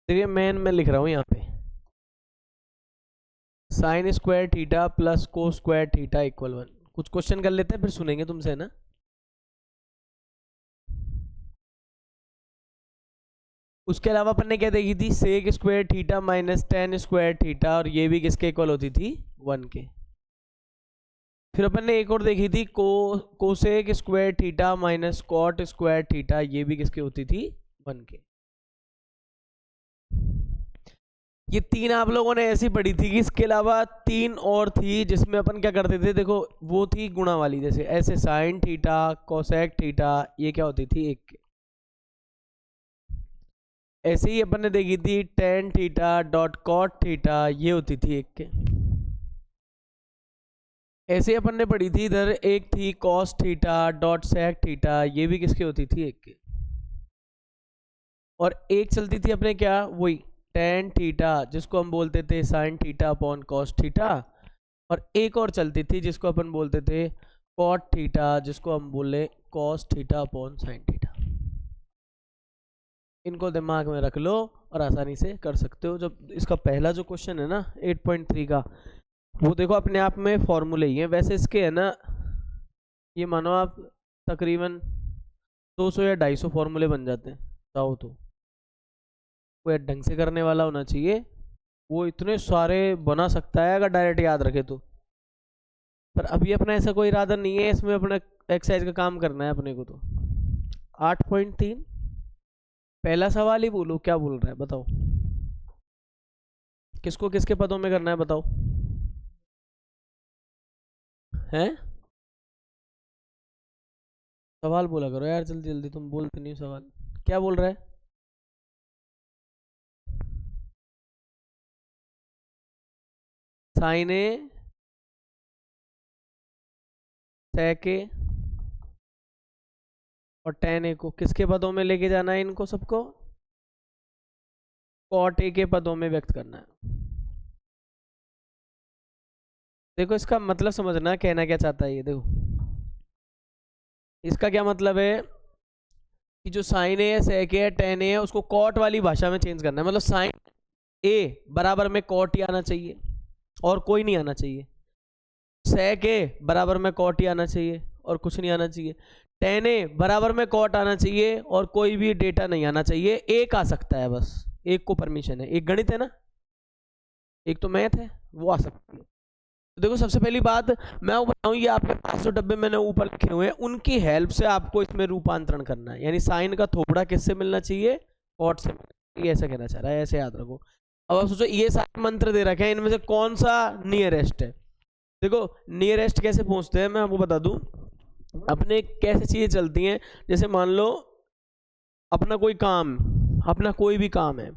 देखिए मैं लिख रहा हूँ यहाँ पे साइन स्क्वायर थीटा प्लस को स्क्वायर थीटा इक्वल 1। कुछ क्वेश्चन कर लेते हैं फिर सुनेंगे तुमसे, है ना। उसके अलावा अपन ने क्या देखी थी, sec square theta minus tan square theta, और ये भी किसके इक्वल होती थी, 1 के। फिर अपन ने एक और देखी थी cosec square theta minus cot square theta, ये भी किसकी होती थी, 1 के। ये 3 आप लोगों ने ऐसी पढ़ी थी कि इसके अलावा 3 और थी जिसमें अपन क्या करते थे, देखो वो थी गुणा वाली, जैसे ऐसे साइन थीटा कोसेक थीटा, ये क्या होती थी, 1 के। ऐसे ही अपन ने देखी थी tan theta dot cot theta, ये होती थी 1 के। ऐसे ही अपन ने पढ़ी थी इधर एक थी cos theta dot sec theta, ये भी किसकी होती थी, 1 के। और एक चलती थी अपने क्या, वही टेन थीटा जिसको हम बोलते थे sine theta upon cos theta, और एक और चलती थी जिसको अपन बोलते थे कॉट थीटा जिसको हम बोले cos theta upon sine theta. इनको दिमाग में रख लो और आसानी से कर सकते हो। जब इसका पहला जो क्वेश्चन है ना 8.3 का, वो देखो अपने आप में फॉर्मूले ही हैं। वैसे इसके है ना, ये मानो आप तकरीबन 200 या 250 फॉर्मूले बन जाते हैं चाहो तो। कोई ढंग से करने वाला होना चाहिए, वो इतने सारे बना सकता है अगर डायरेक्ट याद रखे तो। पर अभी अपना ऐसा कोई इरादा नहीं है, इसमें अपना एक्सरसाइज का काम करना है अपने को। तो 8.3 पहला सवाल ही बोलो, क्या बोल रहा है बताओ, किसको किसके पदों में करना है बताओ, हैं? सवाल बोला करो यार जल्दी जल्दी, तुम बोलते नहीं हो सवाल। क्या बोल रहा है, साइन ए सेक ए और टेन ए को किसके पदों में लेके जाना है, इनको सबको कॉट ए के पदों में व्यक्त करना है। देखो इसका मतलब समझना, कहना क्या चाहता है ये, देखो इसका क्या मतलब है कि जो साइन ए सेक ए टेन ए है उसको कॉट वाली भाषा में चेंज करना है। मतलब साइन ए बराबर में कॉट ही आना चाहिए और कोई नहीं आना चाहिए, सेक ए बराबर में कॉट ही आना चाहिए और कुछ नहीं आना चाहिए, टेन ए बराबर में कॉट आना चाहिए और कोई भी डेटा नहीं आना चाहिए। एक आ सकता है बस, एक को परमिशन है, एक गणित है ना, एक तो मैथ है, वो आ सकती है। तो देखो सबसे पहली बात मैं बताऊं, ये आपके पास जो डब्बे मैंने ऊपर लिखे हुए हैं उनकी हेल्प से आपको इसमें रूपांतरण करना है। यानी साइन का थोबड़ा किससे मिलना चाहिए, कॉट से मिलना चाहिए, ऐसा कहना चाह रहा है, ऐसे याद रखो। अब आप सोचो ये सारे मंत्र दे रखे हैं, इनमें से कौन सा नियरेस्ट है। देखो नियरेस्ट कैसे पहुंचते हैं मैं आपको बता दूं, अपने कैसे चीजें चलती हैं। जैसे मान लो अपना कोई काम, अपना कोई भी काम है,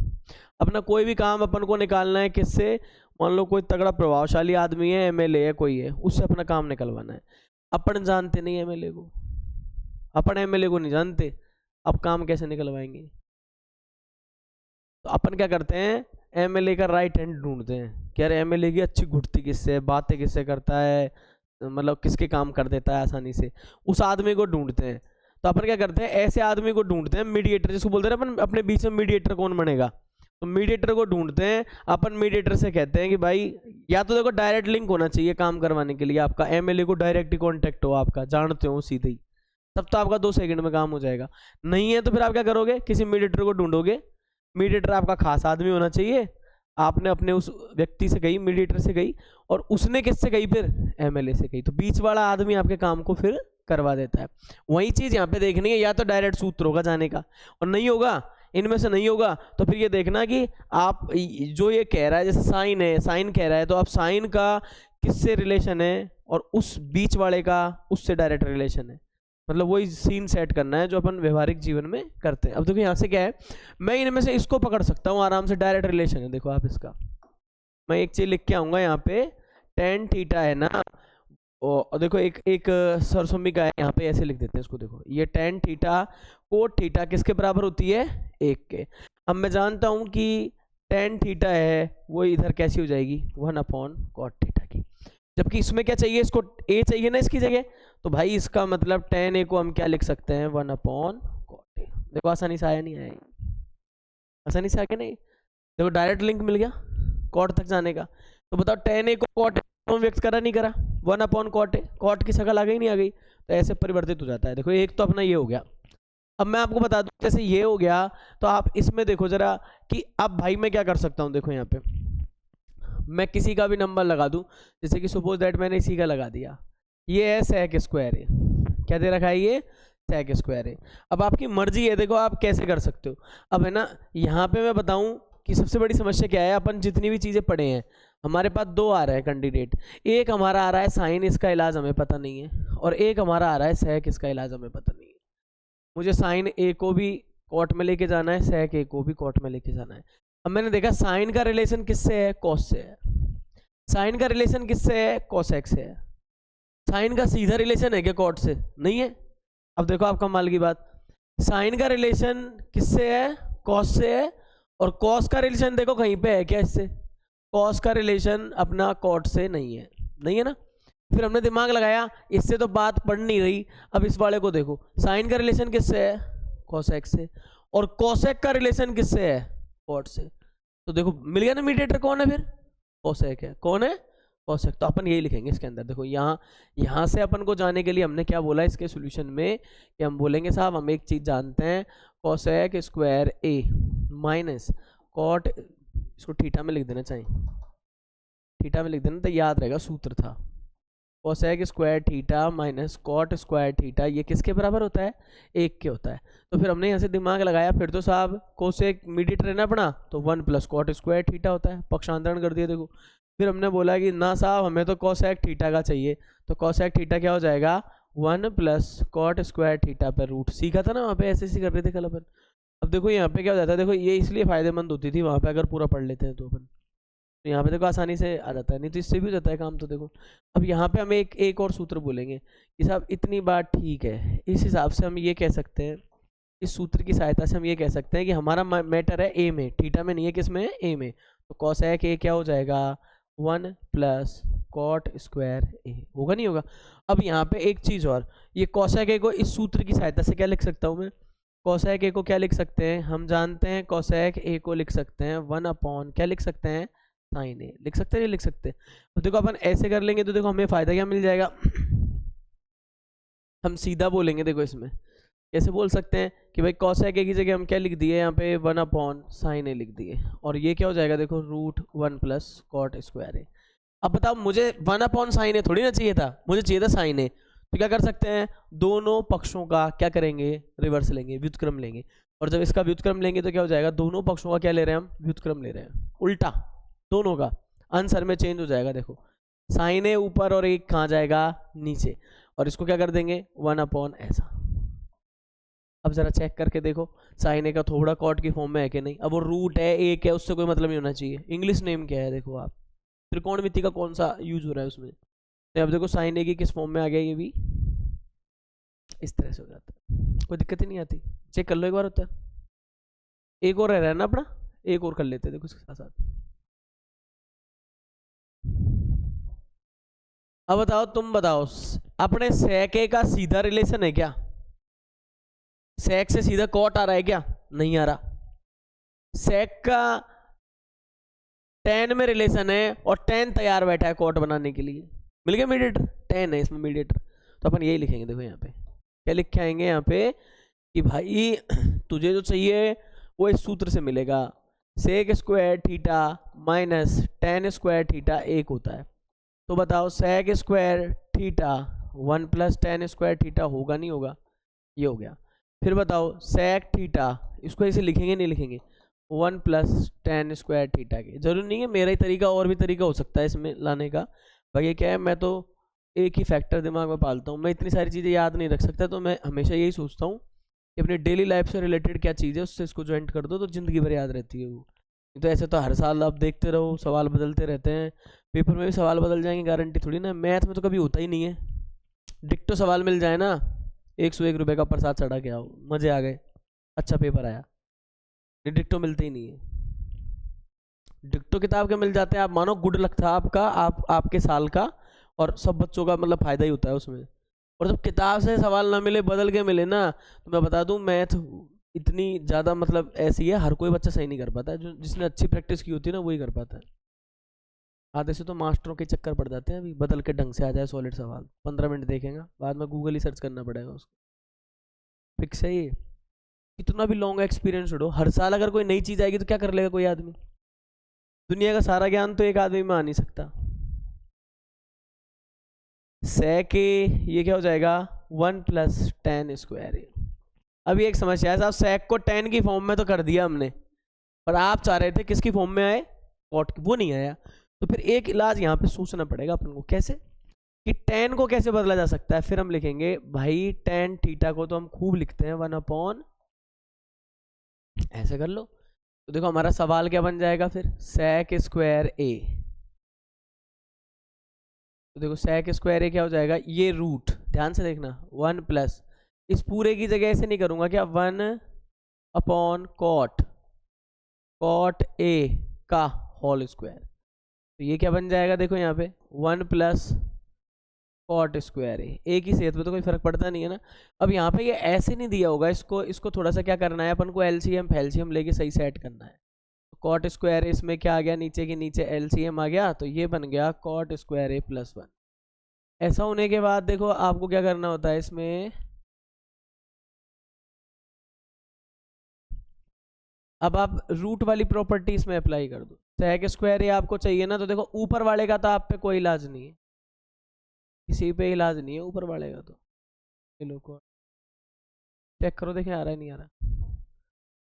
अपना कोई भी काम अपन को निकालना है किससे, मान लो कोई तगड़ा प्रभावशाली आदमी है, एमएलए है कोई है, उससे अपना काम निकलवाना है। अपन जानते नहीं एमएलए को, अपन एमएलए को नहीं जानते, अब काम कैसे निकलवाएंगे। तो अपन क्या करते हैं, एमएलए का राइट हैंड ढूंढते हैं कि यार एमएलए की अच्छी घुटती किससे है, बातें किससे करता है, मतलब किसके काम कर देता है आसानी से, उस आदमी को ढूंढते हैं। तो अपन क्या करते हैं, ऐसे आदमी को ढूंढते हैं, मीडिएटर जिसको बोलते हैं अपन, अपने बीच में मीडिएटर कौन बनेगा, तो मीडिएटर को ढूंढते हैं। अपन मीडिएटर से कहते हैं कि भाई या तो देखो डायरेक्ट लिंक होना चाहिए काम करवाने के लिए, आपका एमएलए को डायरेक्ट ही कॉन्टेक्ट हो, आपका जानते हो सीधे ही, तब तो आपका 2 सेकंड में काम हो जाएगा। नहीं है तो फिर आप क्या करोगे, किसी मीडिएटर को ढूंढोगे, मीडिएटर आपका खास आदमी होना चाहिए, आपने अपने उस व्यक्ति से कही, मीडिएटर से कही, और उसने किससे कही, फिर एमएलए से कही, तो बीच वाला आदमी आपके काम को फिर करवा देता है। वही चीज यहाँ पे देखनी है, या तो डायरेक्ट सूत्र होगा जाने का, और नहीं होगा, इनमें से नहीं होगा तो फिर ये देखना कि आप जो ये कह रहा है, जैसे साइन है, साइन कह रहा है, तो आप साइन का किससे रिलेशन है और उस बीच वाले का उससे डायरेक्ट रिलेशन है। मतलब वही सीन सेट करना है जो अपन व्यवहारिक जीवन में करते हैं। अब देखो यहाँ से क्या है, मैं इनमें से इसको पकड़ सकता हूँ आराम से, डायरेक्ट रिलेशन है। देखो आप इसका, मैं एक चीज लिख के आऊंगा यहाँ पे, टेन थीटा है ना, और देखो एक सरसोमी का है यहाँ पे, ऐसे लिख देते हैं इसको। देखो ये टेन थीटा कोट थीटा किसके बराबर होती है, 1 के। अब मैं जानता हूँ कि टेन थीटा है वो इधर कैसी हो जाएगी, 1/कॉट थीटा की, जबकि इसमें क्या चाहिए, इसको ए चाहिए ना इसकी जगह, तो भाई इसका मतलब टेन ए को हम क्या लिख सकते हैं, 1/कॉट ए। देखो आसानी से आया नहीं आया, आसानी से आ गया नहीं। देखो डायरेक्ट लिंक मिल गया कॉट तक जाने का। तो बताओ tan a को कॉट व्यक्त करा नहीं करा, 1/cot a, कॉट की शक्ल आ गई नहीं आ गई, तो ऐसे परिवर्तित हो जाता है। देखो एक तो अपना ये हो गया। अब मैं आपको बता दूं जैसे ये हो गया, तो आप इसमें देखो जरा कि अब भाई मैं क्या कर सकता हूँ। देखो यहाँ पे मैं किसी का भी नंबर लगा दूं, जैसे कि सपोज दैट मैंने इसी का लगा दिया, ये है sec स्क्वायर ए, क्या दे रखा है ये sec स्क्वायर ए। अब आपकी मर्जी है, देखो आप कैसे कर सकते हो। अब है ना यहाँ पे मैं बताऊं कि सबसे बड़ी समस्या क्या है, अपन जितनी भी चीज़ें पढ़े हैं हमारे पास दो आ रहे हैं कैंडिडेट, एक हमारा आ रहा है साइन, इसका इलाज हमें पता नहीं है, और एक हमारा आ रहा है sec, इसका इलाज हमें पता नहीं है। मुझे साइन ए को भी कॉट में लेके जाना है, sec ए को भी कॉट में लेके जाना है। अब मैंने देखा साइन का रिलेशन किससे है, कॉस से है, साइन का रिलेशन किससे है, कोसेक से है। साइन का सीधा रिलेशन है क्या कॉट से, नहीं है। अब देखो आप कमाल की बात, साइन का रिलेशन किससे है, कॉस से है, और कॉस का रिलेशन देखो कहीं पे है क्या इससे, कॉस का रिलेशन अपना कॉट से नहीं है, नहीं है ना। फिर हमने दिमाग लगाया, इससे तो बात पढ़ नहीं रही। अब इस वाले को देखो, साइन का रिलेशन किससे है, कोसेक से, और कोसेक का रिलेशन किससे है, कॉट से। तो देखो मिल गया ना, मीडिएटर कौन है फिर, कोसेक है। कौन है, कोसेक। तो अपन यही लिखेंगे इसके अंदर। देखो यहाँ से अपन को जाने के लिए हमने क्या बोला इसके सॉल्यूशन में, कि हम बोलेंगे साहब हम एक चीज जानते हैं, कोसेक स्क्वायर ए माइनस कॉट, इसको थीटा में लिख देना चाहिए, थीटा में लिख देना तो याद रहेगा, सूत्र था cosec square theta minus cot square theta, ये किसके बराबर होता है, एक के होता है। तो फिर हमने यहाँ से दिमाग लगाया, फिर तो साहब कोसेक मीडिएटर रहना पड़ा, तो 1 + कॉट स्क्वायर थीटा होता है, पक्षांतरण कर दिया। देखो फिर हमने बोला कि ना साहब हमें तो कोसेक थीटा का चाहिए, तो कोसेक थीटा क्या हो जाएगा, 1 + कॉट स्क्वायर थीटा पर रूट, सीखा था ना वहाँ पे, ऐसे ऐसे कर रहे थे कल अपन। अब देखो यहाँ पे क्या हो जाता है, देखो ये इसलिए फायदेमंद होती थी वहाँ पे अगर पूरा पढ़ लेते हैं तो अपन, तो यहाँ पे देखो आसानी से आ जाता है, नहीं तो इससे भी हो जाता है काम। तो देखो अब यहाँ पे हम एक और सूत्र बोलेंगे कि साहब इतनी बात ठीक है, इस हिसाब से हम ये कह सकते हैं, इस सूत्र की सहायता से हम ये कह सकते हैं कि हमारा मैटर है ए में, थीटा में नहीं है, किस में है, ए में। तो कोसेक ए क्या हो जाएगा, 1 + कॉट स्क्वायर ए, होगा नहीं होगा। अब यहाँ पे एक चीज और, ये कोसेक ए को इस सूत्र की सहायता से क्या लिख सकता हूँ मैं, कोसेक ए को क्या लिख सकते हैं, हम जानते हैं कोसेक ए को लिख सकते हैं 1/, क्या लिख सकते हैं, साइन ए, लिख सकते हैं, नहीं लिख सकते। तो देखो अपन ऐसे कर लेंगे तो देखो हमें फायदा क्या मिल जाएगा, हम सीधा बोलेंगे। देखो इसमें कैसे बोल सकते हैं कि भाई कोसेक ए की जगह हम क्या लिख दिए यहाँ पे, 1/, साइन ए लिख दिए, और ये क्या हो जाएगा, देखो √1 + कॉट स्क्वायर ए। अब बताओ मुझे 1/, साइन ए थोड़ी ना चाहिए था, मुझे चाहिए था साइन ए। तो क्या कर सकते हैं, दोनों पक्षों का क्या करेंगे, रिवर्स लेंगे, व्युत्क्रम लेंगे, और जब इसका व्युत्क्रम लेंगे तो क्या हो जाएगा, दोनों पक्षों का क्या ले रहे हैं हम, व्युत्क्रम ले रहे हैं, उल्टा दोनों का आंसर में चेंज हो जाएगा। देखो साइन ए ऊपर और एक कहाँ जाएगा, नीचे, और इसको क्या कर देंगे 1/, ऐसा। अब जरा चेक करके देखो साइन ए का थोड़ा कॉट की फॉर्म में है कि नहीं। अब वो रूट है, एक है, उससे कोई मतलब नहीं होना चाहिए। इंग्लिश नेम क्या है, देखो आप त्रिकोणमिति का कौन सा यूज हो रहा है उसमें। तो अब देखो साइन ए की किस फॉर्म में आ गया, ये भी इस तरह से हो जाता है, कोई दिक्कत ही नहीं आती। चेक कर लो एक बार, होता है एक और रह रहा है ना अपना, एक और कर लेते हैं देखो इसके साथ साथ। अब बताओ, तुम बताओ अपने sec a का सीधा रिलेशन है क्या, sec से सीधा कॉट आ रहा है क्या, नहीं आ रहा। sec का tan में रिलेशन है, और tan तैयार बैठा है कॉट बनाने के लिए, मिल गया मीडिएटर, tan है इसमें मीडिएटर। तो अपन यही लिखेंगे, देखो यहाँ पे क्या लिख के आएंगे यहाँ पे कि भाई तुझे जो चाहिए वो इस सूत्र से मिलेगा, sec square theta minus tan square theta एक होता है। तो बताओ sec square theta 1 + tan square theta होगा नहीं होगा, ये हो गया। फिर बताओ sec थीटा, इसको ऐसे लिखेंगे नहीं लिखेंगे, 1 + tan स्क्वायर थीटा के, जरूरी नहीं है मेरा ही तरीका, और भी तरीका हो सकता है इसमें लाने का। भाई ये क्या है, मैं तो एक ही फैक्टर दिमाग में पालता हूँ, मैं इतनी सारी चीज़ें याद नहीं रख सकता, तो मैं हमेशा यही सोचता हूँ कि अपनी डेली लाइफ से रिलेटेड क्या चीज़ है उससे इसको ज्वाइंट कर दो तो ज़िंदगी भर याद रहती है वो। तो ऐसे तो हर साल आप देखते रहो सवाल बदलते रहते हैं, पेपर में भी सवाल बदल जाएंगे, गारंटी थोड़ी ना। मैथ में तो कभी होता ही नहीं है, डिक्टो सवाल मिल जाए ना, 101 रुपये का प्रसाद चढ़ा के आओ, मज़े आ गए, अच्छा पेपर आया। डिक्टो मिलते ही नहीं है, डिक्टो किताब के मिल जाते हैं, आप मानो गुड लक था आपका, आपके साल का, और सब बच्चों का मतलब फ़ायदा ही होता है उसमें। और जब किताब से सवाल ना मिले, बदल के मिले ना, तो मैं बता दूं मैथ इतनी ज़्यादा मतलब ऐसी है, हर कोई बच्चा सही नहीं कर पाता है, जो जिसने अच्छी प्रैक्टिस की होती है ना वही कर पाता है। आधे से तो मास्टरों के चक्कर पड़ जाते हैं, अभी बदल के ढंग से आ जाए सॉलिड सवाल, 15 मिनट देखेगा, बाद में गूगल ही सर्च करना पड़ेगा उसको। फिक्स है ये। कितना भी लॉन्ग एक्सपीरियंस हो, हर साल अगर कोई नई चीज़ आएगी तो क्या कर लेगा कोई आदमी? दुनिया का सारा ज्ञान तो एक आदमी में आ नहीं सकता। सेक ये क्या हो जाएगा, 1+tan²। अभी एक समस्या है साहब, सेक को tan की फॉर्म में तो कर दिया हमने, पर आप चाह रहे थे किसकी फॉर्म में आए, कॉट की, वो नहीं आया। तो फिर एक इलाज यहाँ पे सोचना पड़ेगा अपन को, कैसे कि tan को कैसे बदला जा सकता है। फिर हम लिखेंगे भाई tan थीटा को तो हम खूब लिखते हैं 1/, ऐसे कर लो। तो देखो हमारा सवाल क्या बन जाएगा फिर, sec²a। तो देखो sec² क्या हो जाएगा, ये रूट, ध्यान से देखना, 1+ इस पूरे की जगह ऐसे नहीं करूंगा क्या, 1/cot a का होल स्क्वायर। तो ये क्या बन जाएगा, देखो यहाँ पे 1+cot²a। एक ही सेहत पे तो कोई फर्क पड़ता नहीं है ना। अब यहाँ पे ये ऐसे नहीं दिया होगा, इसको थोड़ा सा क्या करना है अपन को, एलसीएम फैल्सियम लेके सही सेट करना है। cot² इसमें क्या आ गया, नीचे के नीचे एलसीएम आ गया, तो ये बन गया cot²a+1। ऐसा होने के बाद देखो आपको क्या करना होता है इसमें, अब आप रूट वाली प्रॉपर्टी इसमें अप्लाई कर दो। sec² आपको चाहिए ना, तो देखो ऊपर वाले का तो आप पे कोई इलाज नहीं है, किसी पे इलाज नहीं है ऊपर वाले का। तो चलो को चेक करो, देखें आ रहा है नहीं आ रहा।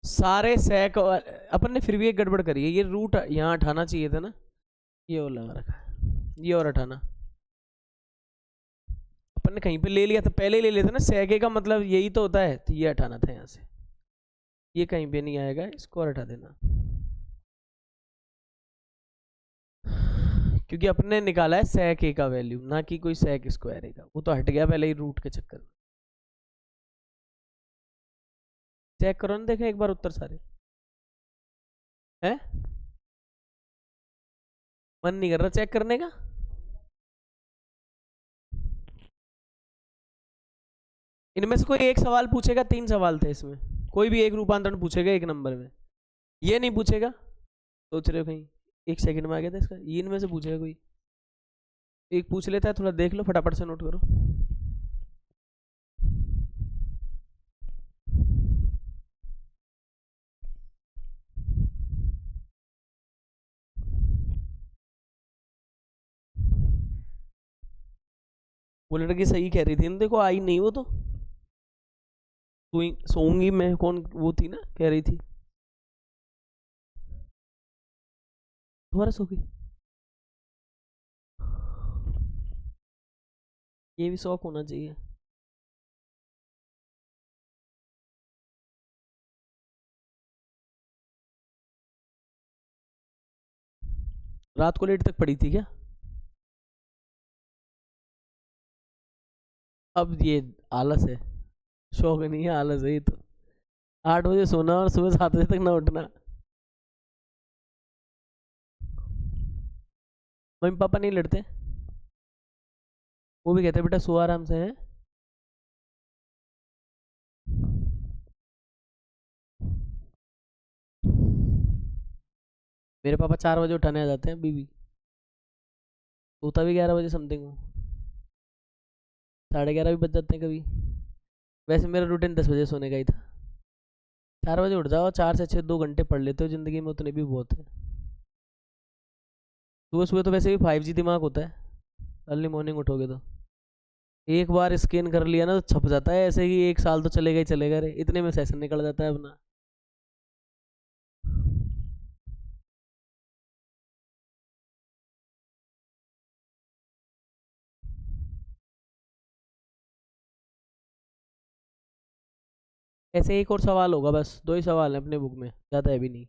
सारे सेक अपन ने फिर भी एक गड़बड़ करी है, ये रूट यहाँ हटाना चाहिए था ना, ये और लगा रखा है, ये और हटाना। अपन ने कहीं पे ले लिया था, पहले ही ले लेते ना, सेके का मतलब यही तो होता है, तो ये हटाना था यहाँ से, ये कहीं पे नहीं आएगा, इसको और हटा देना। क्योंकि अपने निकाला है sec का वैल्यू, ना कि कोई sec² का, वो तो हट गया पहले ही रूट के चक्कर में। चेक करो ना, देखें एक बार उत्तर सारे है, मन नहीं कर रहा चेक करने का। इनमें से कोई एक सवाल पूछेगा, 3 सवाल थे इसमें, कोई भी एक रूपांतरण पूछेगा एक नंबर में, ये नहीं पूछेगा। सोच रहे हो कहीं 1 सेकंड में आ गया था इसका, ये इनमें से पूछेगा कोई एक, पूछ लेता है, थोड़ा देख लो फटाफट से नोट करो। वो लड़की सही कह रही थी ना, देखो आई नहीं वो तो, सोऊंगी मैं, कौन वो थी ना कह रही थी, दोबारा सो गई। ये भी शौक होना चाहिए। रात को लेट तक पड़ी थी क्या? अब ये आलस है, शौक नहीं है, आलस है ये तो। 8 बजे सोना और सुबह 7 बजे तक ना उठना। मम्मी पापा नहीं लड़ते, वो भी कहते बेटा सो आराम से है। मेरे पापा 4 बजे उठाने आ जाते हैं बीवी, सोता भी 11 बजे समथिंग हूँ, 11:30 भी बज जाते हैं कभी। वैसे मेरा रूटीन 10 बजे सोने का ही था। 4 बजे उठ जाओ, 4 से 6 2 घंटे पढ़ लेते हो जिंदगी में, उतने भी बहुत है। सुबह सुबह तो वैसे भी 5G दिमाग होता है, अर्ली मॉर्निंग उठोगे तो एक बार स्कैन कर लिया ना तो छप जाता है ऐसे ही, 1 साल तो चलेगा ही चलेगा रे, इतने में सेशन निकल जाता है अपना। ऐसे एक और सवाल होगा, बस 2 ही सवाल है अपने बुक में, ज़्यादा है भी नहीं।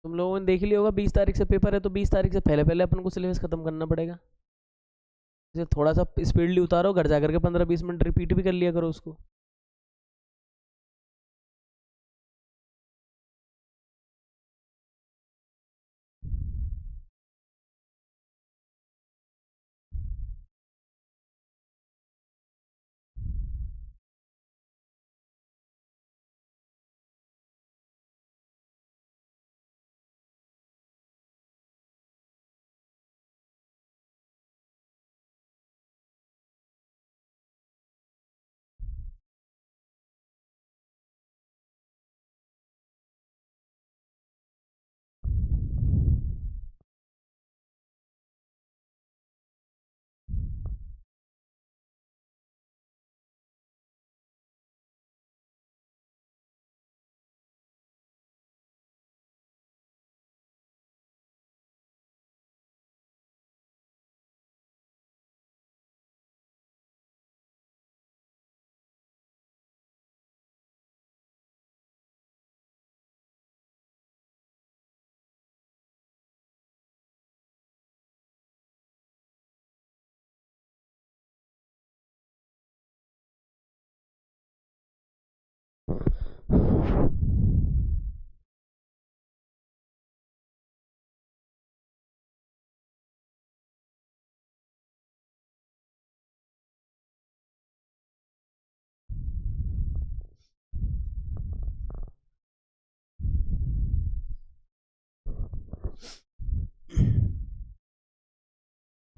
तुम लोगों ने देख लिया होगा 20 तारीख से पेपर है, तो 20 तारीख से पहले पहले अपन को सिलेबस खत्म करना पड़ेगा। जैसे थोड़ा सा स्पीडली उतारो, घर जाकर के 15-20 मिनट रिपीट भी कर लिया करो उसको।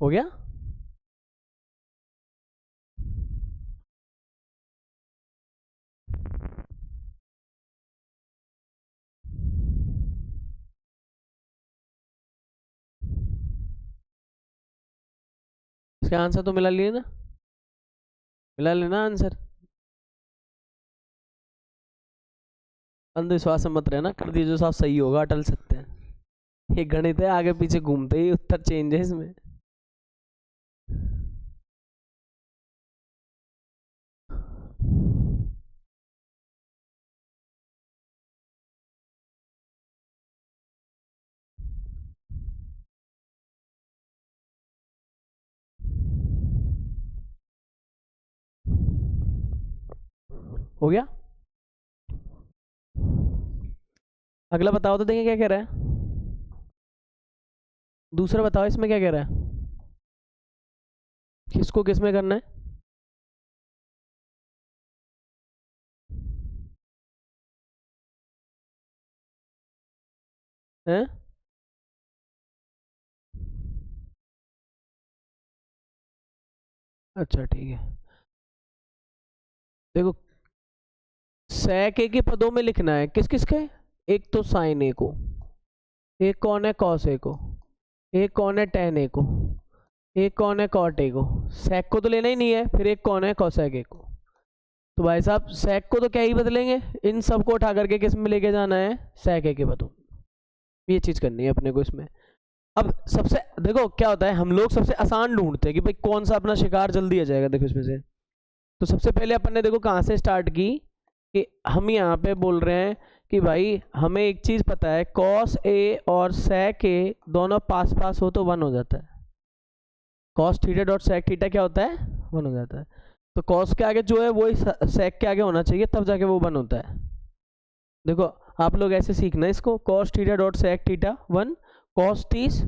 हो गया? इसका आंसर तो मिला लिए ना? मिला लेना आंसर। अंधविश्वास में मत रहना, कर दिए जो साफ सही होगा, अटल सकते हैं। ये गणित है, आगे पीछे घूमते ही उत्तर चेंज है इसमें। हो गया? अगला बताओ तो देखें क्या कह रहा है। दूसरा बताओ इसमें क्या कह रहा है, किसको किस में करना है? हैं? अच्छा ठीक है, देखो sec a के पदों में लिखना है किस किस के। एक तो sin a को, एक कौन है cos a को, एक कौन है tan a को, एक कौन है cot a को। sec को तो लेना ही नहीं है, फिर एक कौन है cosec a को। तो भाई साहब sec को तो क्या ही बदलेंगे, इन सबको उठा करके किस में लेके जाना है, sec a के पदों। ये चीज करनी है अपने को इसमें। अब सबसे देखो क्या होता है, हम लोग सबसे आसान ढूंढते हैं कि भाई कौन सा अपना शिकार जल्दी आ जाएगा। देखो इसमें से तो सबसे पहले अपन ने देखो कहाँ से स्टार्ट की, कि हम यहाँ पे बोल रहे हैं कि भाई हमें एक चीज पता है, cos a और sec a दोनों पास पास हो तो 1 हो जाता है। cos theta dot sec theta क्या होता है, 1 हो जाता है। तो cos के आगे जो है वही sec के आगे होना चाहिए, तब जाके वो 1 होता है। देखो आप लोग ऐसे सीखना इसको, cos theta dot sec theta 1, cos 30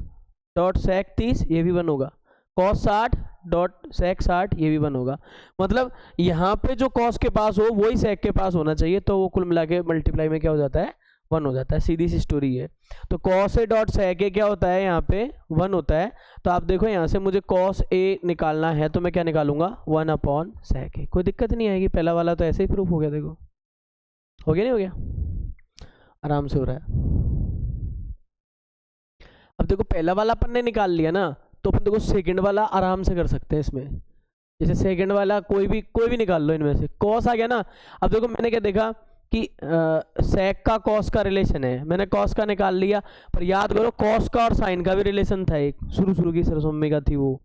dot sec 30 ये भी 1 होगा, cos 60 डॉट sec 60 ये भी 1 होगा। मतलब यहाँ पे जो cos के पास हो वही sec के पास होना चाहिए, तो वो कुल मिला के मल्टीप्लाई में क्या हो जाता है, 1 हो जाता है। सीधी सी स्टोरी है। तो cos a dot sec a क्या होता है, यहाँ पे 1 होता है। तो आप देखो यहाँ से मुझे cos a निकालना है, तो मैं क्या निकालूंगा, 1 अपॉन sec a। कोई दिक्कत नहीं आएगी, पहला वाला तो ऐसे ही प्रूफ हो गया। देखो हो गया नहीं हो गया, आराम से हो रहा है। अब देखो पहला वाला अपन ने निकाल लिया ना, तो अपन देखो सेकंड वाला आराम से कर सकते हैं इसमें। जैसे सेकंड वाला कोई भी निकाल लो इनमें से, कॉस आ गया ना। अब देखो मैंने क्या देखा कि सेक का कॉस का रिलेशन है, मैंने कॉस का निकाल लिया। पर याद करो कॉस का और साइन का भी रिलेशन था, एक शुरू की सरसों का थी वो।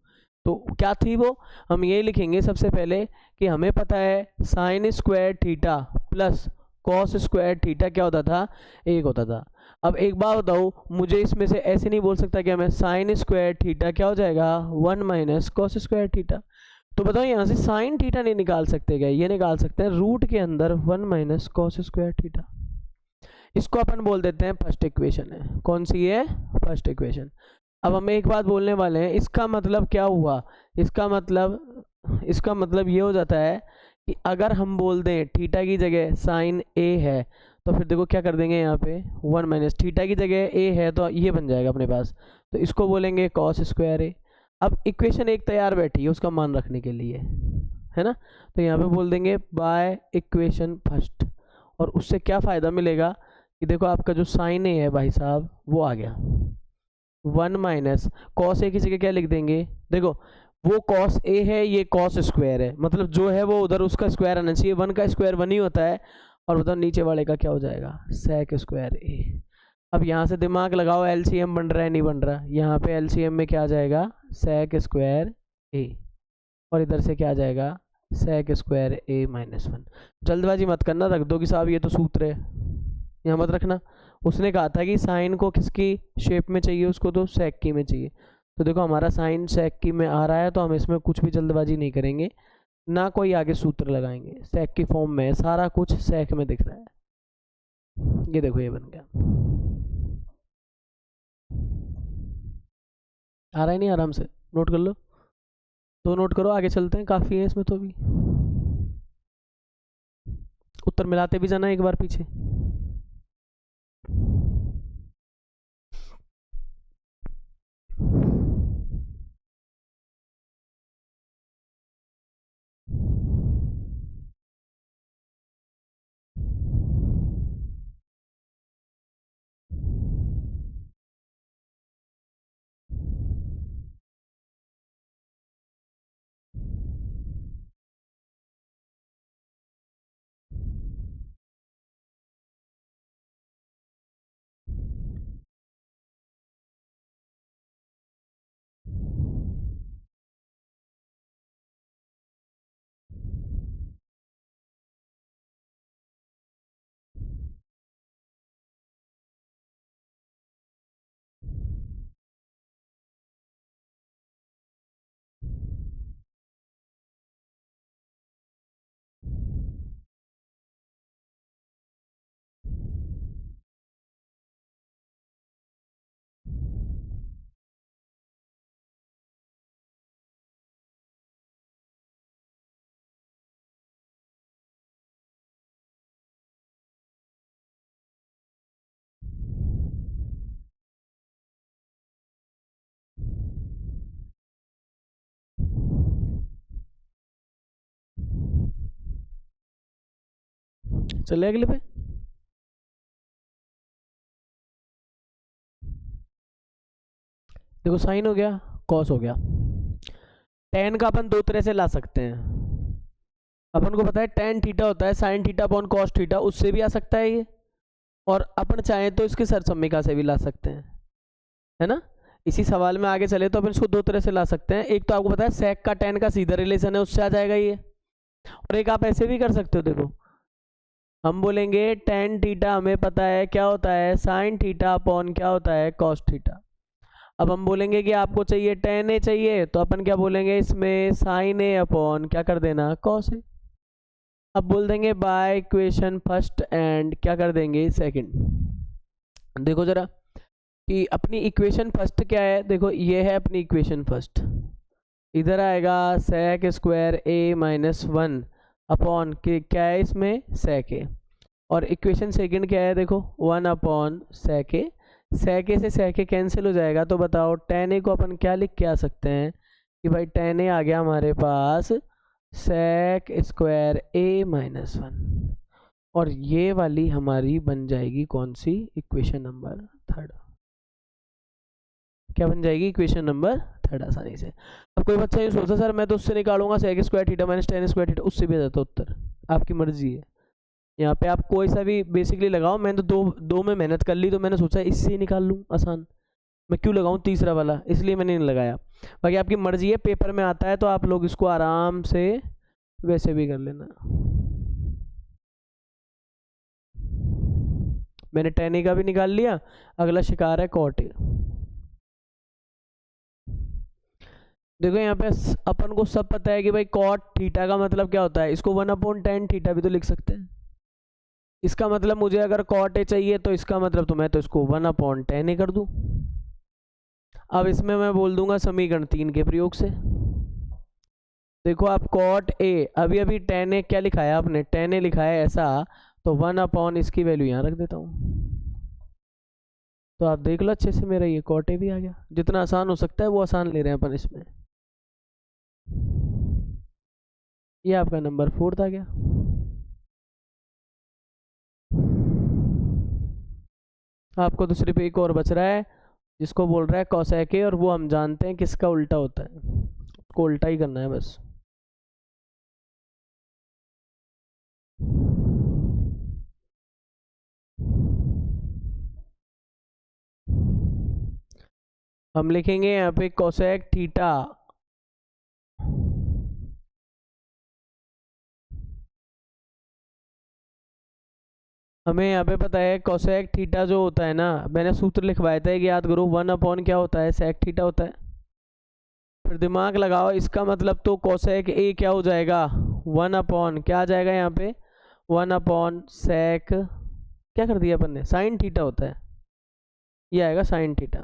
तो क्या थी वो, हम ये लिखेंगे सबसे पहले कि हमें पता है sine square theta plus cos square theta क्या होता था, 1 होता था। अब एक बात बताओ, मुझे इसमें से ऐसे नहीं बोल सकता कि हमें साइन स्क्वायर थीटा क्या हो जाएगा, 1 माइनस कॉस स्क्वायर थीटा। तो बताओ यहाँ से साइन थीटा नहीं निकाल सकते क्या, ये निकाल सकते हैं, रूट के अंदर 1 माइनस कॉस स्क्वायर थीटा। इसको अपन बोल देते हैं फर्स्ट इक्वेशन है। कौन सी है, फर्स्ट इक्वेशन। अब हम एक बात बोलने वाले हैं, इसका मतलब क्या हुआ, इसका मतलब ये हो जाता है कि अगर हम बोल दें थीटा की जगह साइन ए है, तो फिर देखो क्या कर देंगे यहाँ पे, 1 माइनस थीटा की जगह ए है तो ये बन जाएगा अपने पास, तो इसको बोलेंगे कॉस स्क्वायर ए। अब इक्वेशन एक तैयार बैठी है उसका मान रखने के लिए, है ना। तो यहाँ पे बोल देंगे बाय इक्वेशन फर्स्ट, और उससे क्या फ़ायदा मिलेगा कि देखो आपका जो साइन ए है भाई साहब वो आ गया, 1 माइनस कॉस ए की जगह क्या लिख देंगे, देखो वो कॉस ए है, ये कॉस स्क्वायर है, मतलब जो है वो उधर उसका स्क्वायर आना चाहिए, 1 का स्क्वायर 1 ही होता है। और बताओ नीचे वाले का क्या हो जाएगा, सेक स्क्वायर ए। अब यहाँ से दिमाग लगाओ, एलसीएम बन रहा है नहीं बन रहा, यहाँ पे एलसीएम में क्या आ जाएगा, सेक स्क्वायर ए, और इधर से क्या आ जाएगा, सेक स्क्वायर ए माइनस 1। जल्दबाजी मत करना, रख दो कि साहब ये तो सूत्र है, यहाँ मत रखना। उसने कहा था कि साइन को किसकी शेप में चाहिए, उसको तो सेक की में चाहिए। तो देखो हमारा साइन सेक की में आ रहा है, तो हम इसमें कुछ भी जल्दबाजी नहीं करेंगे, ना कोई आगे सूत्र लगाएंगे, सेक की फॉर्म में सारा कुछ सेक में दिख रहा है। ये देखो ये बन गया, आ रहा है नहीं, आराम से नोट कर लो, तो नोट करो, आगे चलते हैं, काफ़ी है इसमें तो भी। उत्तर मिलाते भी जाना एक बार पीछे। चले अगले पे। देखो साइन हो गया, कॉस हो गया। टेन का अपन दो तरह से ला सकते हैं। अपन को पता है टेन थीटा होता है sine theta upon cos theta, उससे भी आ सकता है ये, और अपन चाहें तो इसके सरसम्मिका से भी ला सकते हैं, है ना। इसी सवाल में आगे चले तो अपन इसको दो तरह से ला सकते हैं। एक तो आपको पता है सेक का टेन का सीधा रिलेशन है, उससे आ जाएगा ये। और एक आप ऐसे भी कर सकते हो, देखो हम बोलेंगे टेन थीटा हमें पता है क्या होता है साइन थीटा अपॉन क्या होता है कॉस थीटा। अब हम बोलेंगे कि आपको चाहिए टेन ए चाहिए, तो अपन क्या बोलेंगे इसमें साइन ए अपॉन क्या कर देना कॉस ए। अब बोल देंगे बाय इक्वेशन फर्स्ट एंड क्या कर देंगे सेकंड। देखो जरा कि अपनी इक्वेशन फर्स्ट क्या है, देखो ये है अपनी इक्वेशन फर्स्ट, इधर आएगा सेक स्क्वायर ए माइनस वन अपॉन के क्या है इसमें सेक ए, और इक्वेशन सेकंड क्या है देखो वन अपॉन सेक ए। सेक ए से सेक ए कैंसिल हो जाएगा, तो बताओ टेन ए को अपन क्या लिख के आ सकते हैं कि भाई टेन ए आ गया हमारे पास सेक स्क्वायर ए माइनस वन, और ये वाली हमारी बन जाएगी कौन सी इक्वेशन नंबर थर्ड। क्या बन जाएगी इक्वेशन नंबर थर्ड आसानी से। अब कोई बच्चा ये सोचता सर मैं तो उससे निकालूंगा sec square theta minus tan square theta, उससे भी आ जाता उत्तर, आपकी मर्जी है। यहाँ पे आप कोई सा भी बेसिकली लगाओ, मैंने तो दो में मेहनत कर ली, तो मैंने सोचा इससे ही निकाल लूँ आसान, मैं क्यों लगाऊं तीसरा वाला, इसलिए मैंने नहीं लगाया। बाकी आपकी मर्जी है, पेपर में आता है तो आप लोग इसको आराम से वैसे भी कर लेना। मैंने टेन ए का भी निकाल लिया, अगला शिकार है कॉट ए। देखो यहाँ पे अपन को सब पता है कि भाई कॉट थीटा का मतलब क्या होता है, इसको वन अपॉन टेन थीटा भी तो लिख सकते हैं। इसका मतलब मुझे अगर कॉट ए चाहिए तो इसका मतलब तो मैं तो इसको वन अपॉन टेन ए कर दूं। अब इसमें मैं बोल दूंगा समीकरण 3 के प्रयोग से। देखो आप कॉट ए अभी अभी टेन ए क्या लिखा है आपने, टेन ए लिखा है ऐसा, तो वन अपॉन इसकी वैल्यू यहाँ रख देता हूँ। तो आप देख लो अच्छे से, मेरा ये कॉट ए भी आ गया। जितना आसान हो सकता है वो आसान ले रहे हैं अपन इसमें। ये आपका नंबर 4 आ गया। आपको तो सिर्फ एक और बच रहा है जिसको बोल रहा है कोसेक ए, और वो हम जानते हैं किसका उल्टा होता है, उसको उल्टा ही करना है बस। हम लिखेंगे यहाँ पे कोसेक थीटा हमें यहाँ पे पता है कोसेक थीटा जो होता है ना, मैंने सूत्र लिखवाया था कि याद करो वन अपॉन क्या होता है सेक थीटा होता है। फिर दिमाग लगाओ, इसका मतलब तो कोसेक ए क्या हो जाएगा वन अपॉन क्या आ जाएगा यहाँ पे वन अपॉन सेक क्या कर दिया अपन ने साइन थीटा होता है, ये आएगा sine theta,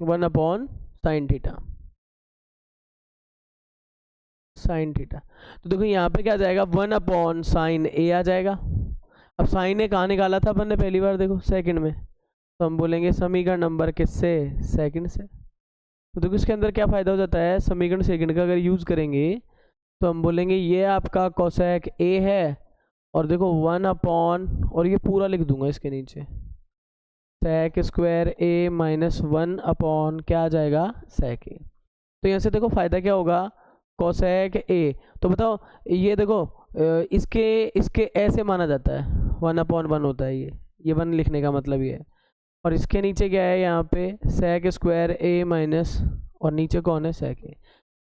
one upon sine theta, sine theta. तो देखो यहाँ पे क्या आ जाएगा वन अपॉन साइन ए आ जाएगा। अब साइन ए कहाँ निकाला था अपन ने पहली बार, देखो सेकंड में, तो हम बोलेंगे समीकरण नंबर किससे सेकंड से। तो देखो इसके अंदर क्या फ़ायदा हो जाता है, समीकरण सेकंड का अगर यूज़ करेंगे तो हम बोलेंगे ये आपका कोसेक ए है, और देखो वन अपॉन, और ये पूरा लिख दूंगा इसके नीचे सेक स्क्वायर ए माइनस वन अपॉन क्या आ जाएगा सेक ए। तो यहाँ से देखो फ़ायदा क्या होगा कोसेक ए, तो बताओ ये देखो इसके इसके ऐसे माना जाता है वन अपॉन वन होता है, ये वन लिखने का मतलब ये है। और इसके नीचे क्या है यहाँ पे सेक स्क्वायर ए माइनस, और नीचे कौन है सेक ए।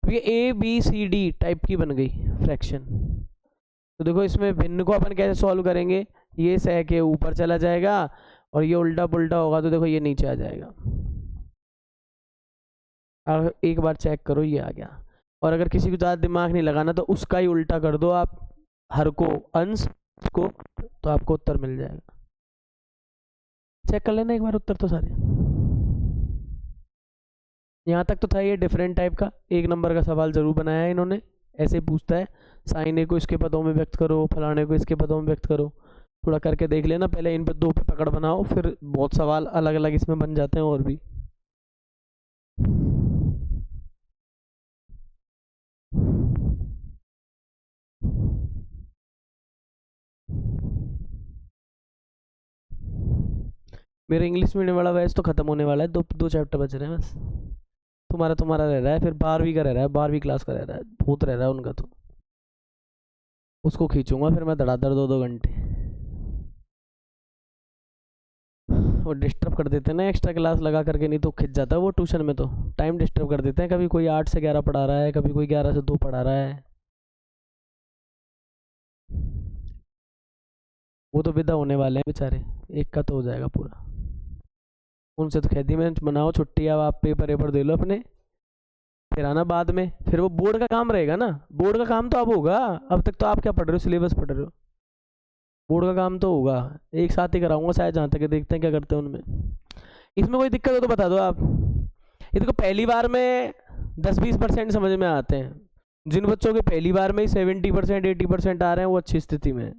अब ये A B C D type की बन गई फ्रैक्शन। तो देखो इसमें भिन्न को अपन कैसे सॉल्व करेंगे, ये सेक ए ऊपर चला जाएगा और ये उल्टा पुल्टा होगा, तो देखो ये नीचे आ जाएगा। अब एक बार चेक करो ये आ गया। और अगर किसी को ज़्यादा दिमाग नहीं लगाना तो उसका ही उल्टा कर दो आप, हर को अंश को, तो आपको उत्तर मिल जाएगा। चेक कर लेना एक बार उत्तर तो सारे। यहाँ तक तो था ये डिफरेंट टाइप का, एक नंबर का सवाल जरूर बनाया है इन्होंने। ऐसे ही पूछता है साइन ए को इसके पदों में व्यक्त करो, फलाने को इसके पदों में व्यक्त करो। थोड़ा करके देख लेना, पहले इन पर दो पे पकड़ बनाओ, फिर बहुत सवाल अलग अलग इसमें बन जाते हैं और भी। मेरा इंग्लिश मीडियम वाला बैच तो खत्म होने वाला है, दो चैप्टर बच रहे हैं बस। तुम्हारा रह रहा है, फिर 12वीं का रह रहा है, 12वीं क्लास का रह रहा है, भूत रह रहा है उनका तो। उसको खींचूंगा फिर मैं धड़ाधड़ 2-2 घंटे। वो डिस्टर्ब कर देते हैं ना एक्स्ट्रा क्लास लगा करके, नहीं तो खिंच जाता है वो ट्यूशन में, तो टाइम डिस्टर्ब कर देते हैं। कभी कोई 8 से 11 पढ़ा रहा है, कभी कोई 11 से 2 पढ़ा रहा है। वो तो विदा होने वाले हैं बेचारे, एक का तो हो जाएगा पूरा। उनसे तो खेती में बनाओ छुट्टी, अब आप पेपर वेपर दे लो अपने, फिर आना बाद में। फिर वो बोर्ड का काम रहेगा ना, बोर्ड का काम तो अब होगा। अब तक तो आप क्या पढ़ रहे हो, सिलेबस पढ़ रहे हो। बोर्ड का काम तो होगा, एक साथ ही कराऊंगा शायद, जहाँ तक देखते हैं क्या करते हैं उनमें। इसमें कोई दिक्कत हो तो बता दो आप। ये देखो पहली बार में 10-20% समझ में आते हैं। जिन बच्चों के पहली बार में ही 70% 80% आ रहे हैं वो अच्छी स्थिति में है।